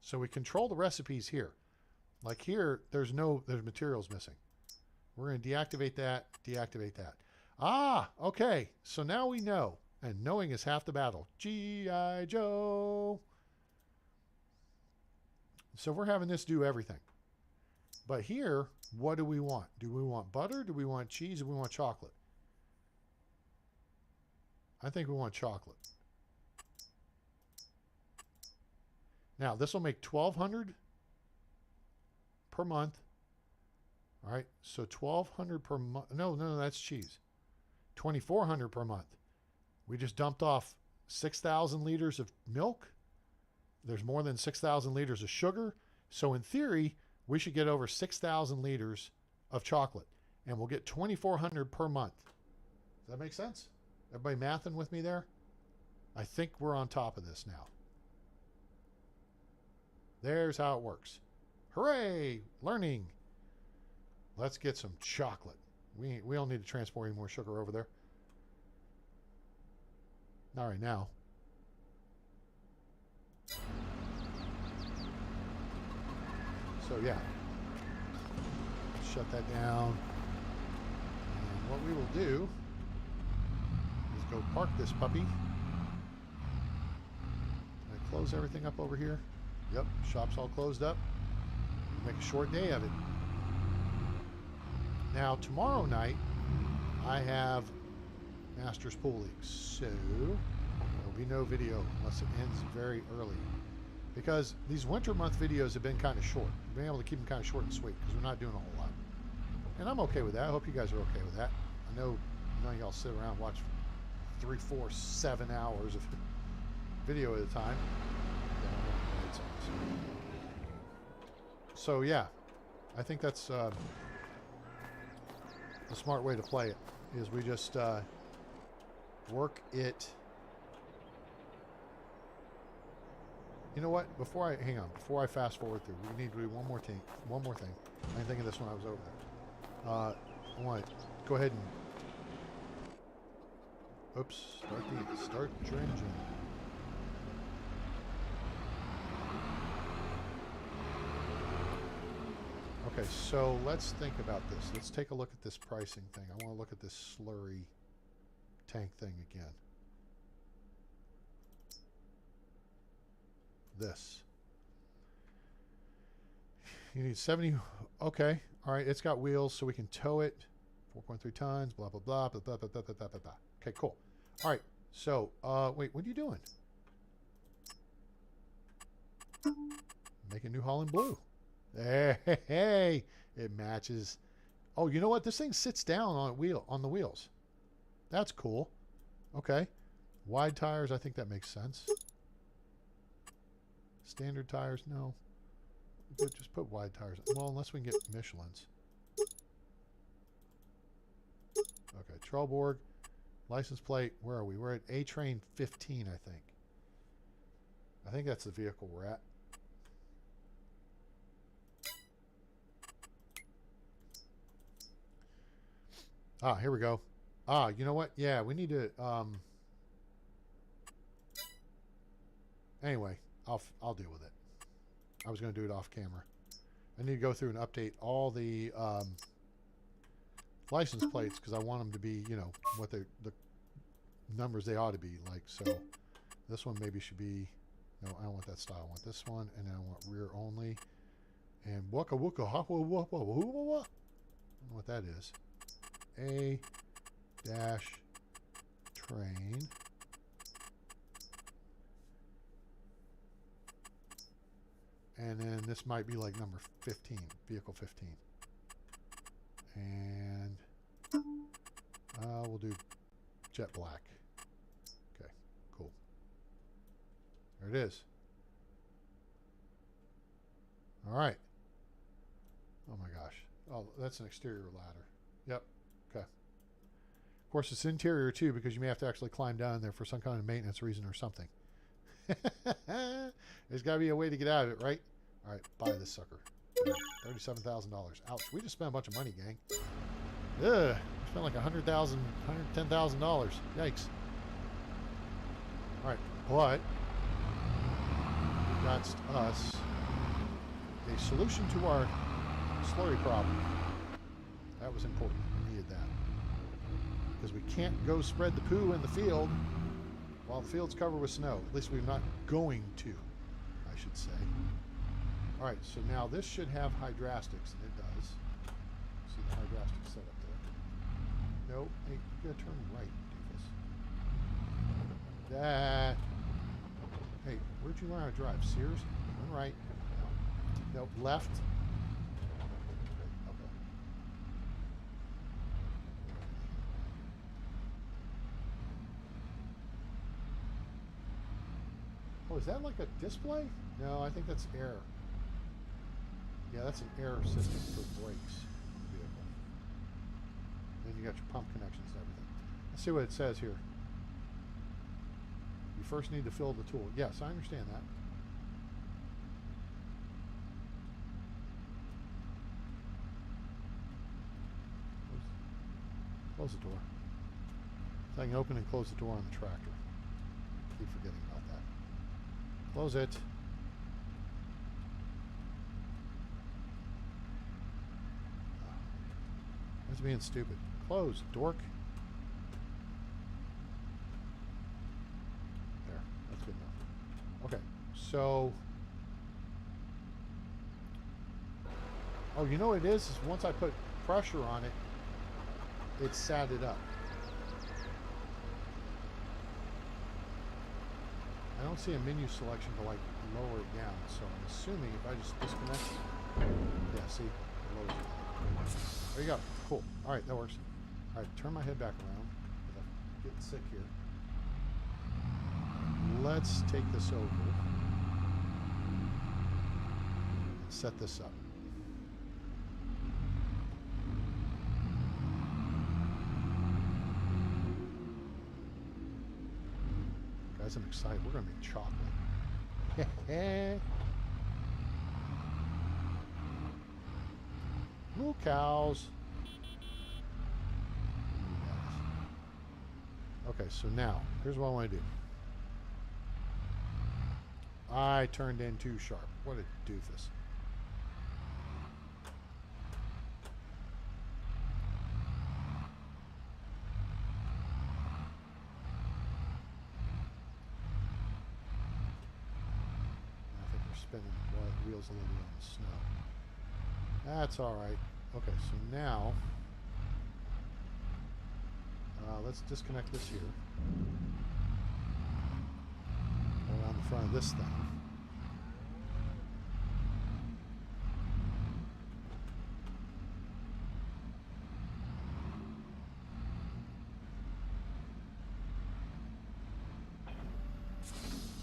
Speaker 1: So we control the recipes here. Like here, there's materials missing. We're going to deactivate that, deactivate that. Ah, okay. So now we know. And knowing is half the battle. G.I. Joe. So we're having this do everything. But here, what do we want? Do we want butter? Do we want cheese? Do we want chocolate? I think we want chocolate. Now, this will make $1,200 per month. All right, so $1,200 per month. No, that's cheese. $2,400 per month. We just dumped off 6,000 liters of milk. There's more than 6,000 liters of sugar. So in theory, we should get over 6,000 liters of chocolate. And we'll get $2,400 per month. Does that make sense? Everybody mathing with me there? I think we're on top of this now. There's how it works. Hooray! Learning. Let's get some chocolate. We don't need to transport any more sugar over there. All right, now. So yeah. Shut that down. And what we will do is go park this puppy. Can I close everything up over here? Yep, shop's all closed up. Make a short day of it. Now, tomorrow night, I have Masters Pool League, so there'll be no video unless it ends very early. Because these winter month videos have been kind of short. We've been able to keep them kind of short and sweet because we're not doing a whole lot. And I'm okay with that. I hope you guys are okay with that. I know none of y'all sit around and watch 3, 4, 7 hours of video at a time. So yeah, I think that's a smart way to play it, is we just work it. You know what? Before I fast forward through, we need to do one more thing. I didn't think of this when I was over there. I want to go ahead and... Oops. Start your engine. Okay, so let's think about this. Let's take a look at this pricing thing. I want to look at this slurry tank thing again. This. You need 70. Okay. All right. It's got wheels, so we can tow it. 4.3 tons. Blah blah blah blah blah blah blah blah blah blah. Okay. Cool. All right. So, wait. What are you doing? Making New Holland blue. Hey, it matches. Oh, you know what? This thing sits down on the wheels. That's cool. Okay. Wide tires. I think that makes sense. Standard tires. No. Just put wide tires. Well, unless we can get Michelin's. Okay, Trelleborg, license plate. Where are we? We're at A Train 15, I think. I think that's the vehicle we're at. Ah, here we go. Ah, you know what? Yeah, we need to. Anyway, I'll deal with it. I was going to do it off camera. I need to go through and update all the license plates because I want them to be, you know, what the numbers they ought to be. Like, so this one maybe should be, no, I don't want that style. I want this one, and then I want rear only. And waka waka hoppa wapa what? I don't know what that is. A dash train. And then this might be like number 15, vehicle 15. And we'll do jet black. Okay, cool. There it is. All right. Oh my gosh. Oh, that's an exterior ladder. Yep. Okay. Of course, it's interior too because you may have to actually climb down there for some kind of maintenance reason or something. There's got to be a way to get out of it, right? All right, buy this sucker. $37,000. Ouch! We just spent a bunch of money, gang. Ugh, we spent like $100,000, $110,000. Yikes! All right, but we got us a solution to our slurry problem. That was important. We needed that because we can't go spread the poo in the field while the field's covered with snow. At least we're not going to, I should say. All right, so now this should have hydrastics, and it does. See the hydrastic set up there. No, hey, you gotta turn right, doofus. That. Hey, where'd you learn how to drive? Sears? Turn right. No, left. Okay. Oh, is that like a display? No, I think that's air. Yeah, that's an air system for brakes in the vehicle. Then you got your pump connections and everything. Let's see what it says here. You first need to fill the tool. Yes, I understand that. Close the door. So I can open and close the door on the tractor. Keep forgetting about that. Close it. That's being stupid. Close, dork. There. That's good enough. Okay. So. Oh, you know what it is? Is once I put pressure on it, it sat it up. I don't see a menu selection to like lower it down, so I'm assuming if I just disconnect it. Yeah, see? It lowers it. There you go. Cool. All right, that works. All right, turn my head back around. I'm getting sick here. Let's take this over and set this up. Guys, I'm excited. We're going to make chocolate. Moo cows. Okay, so now, here's what I want to do. I turned in too sharp. What a doofus. I think we're spinning wheels a little bit on the snow. That's all right. Okay, so now let's disconnect this here. Around the front of this thing.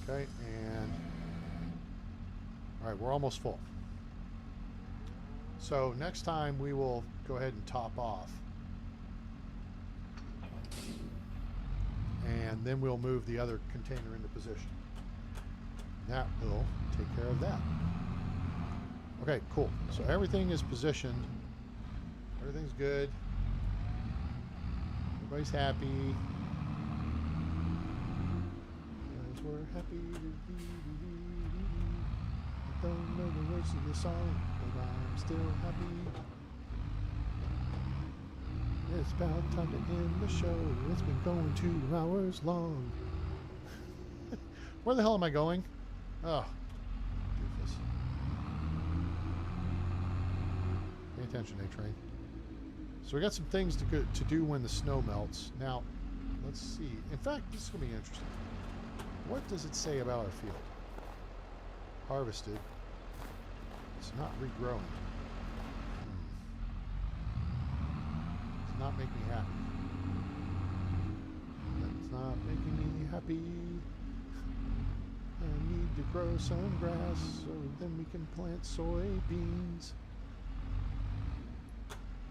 Speaker 1: Okay, and all right, we're almost full. So next time we will go ahead and top off. And then we'll move the other container into position. That will take care of that. Okay, cool. So everything is positioned. Everything's good. Everybody's happy. Because we're happy. I don't know the words of the song, but I'm still happy. It's about time to end the show. It's been going 2 hours long. Where the hell am I going? Oh, doofus. Pay attention, A-Train. So we got some things to do when the snow melts. Now, let's see. In fact, this is going to be interesting. What does it say about our field? Harvested. It's not regrowing. Not make me happy. That's not making me happy. I need to grow some grass so then we can plant soybeans.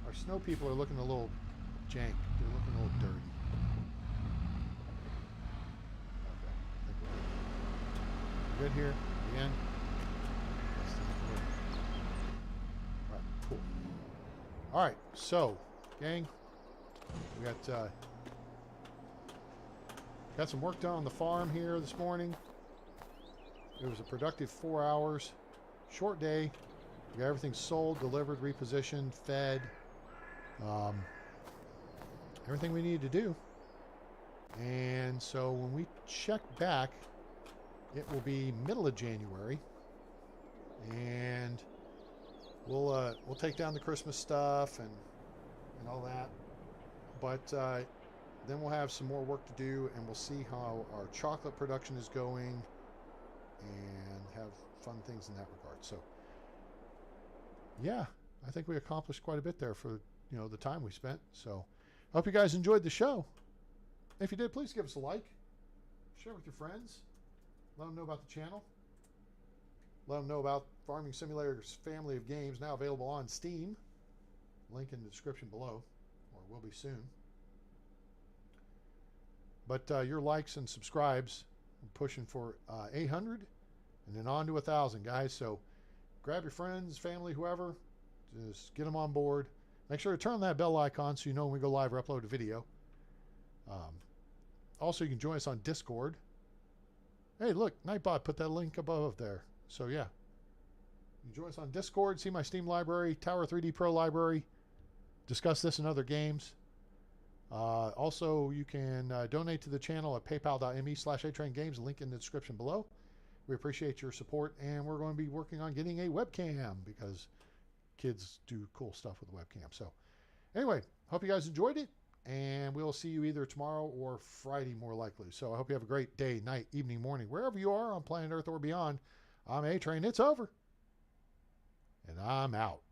Speaker 1: Our snow people are looking a little jank. They're looking a little dirty. Okay, I think we're good here. Again. Alright, cool. Alright, so gang, we got some work done on the farm here this morning. It was a productive 4 hours. Short day. We got everything sold, delivered, repositioned, fed. Everything we needed to do. And so when we check back, it will be middle of January. And we'll take down the Christmas stuff and all that, but then we'll have some more work to do, and we'll see how our chocolate production is going and have fun things in that regard. So yeah, I think we accomplished quite a bit there for the time we spent. So I hope you guys enjoyed the show. If you did, please give us a like, share with your friends, let them know about the channel, let them know about Farming Simulator's family of games now available on Steam. Link in the description below, or will be soon. But your likes and subscribes, I'm pushing for 800 and then on to 1,000, guys. So grab your friends, family, whoever, just get them on board. Make sure to turn on that bell icon so you know when we go live or upload a video. Also, you can join us on Discord. Hey, look, Nightbot put that link above there. So yeah, you can join us on Discord, see my Steam library, Tower 3D Pro library, discuss this and other games. Also, you can donate to the channel at paypal.me/atraingames, link in the description below. We appreciate your support, and we're going to be working on getting a webcam because kids do cool stuff with the webcam. So anyway, hope you guys enjoyed it, and we'll see you either tomorrow or Friday more likely. So I hope you have a great day, night, evening, morning, wherever you are on planet Earth or beyond. I'm A-Train. It's over, and I'm out.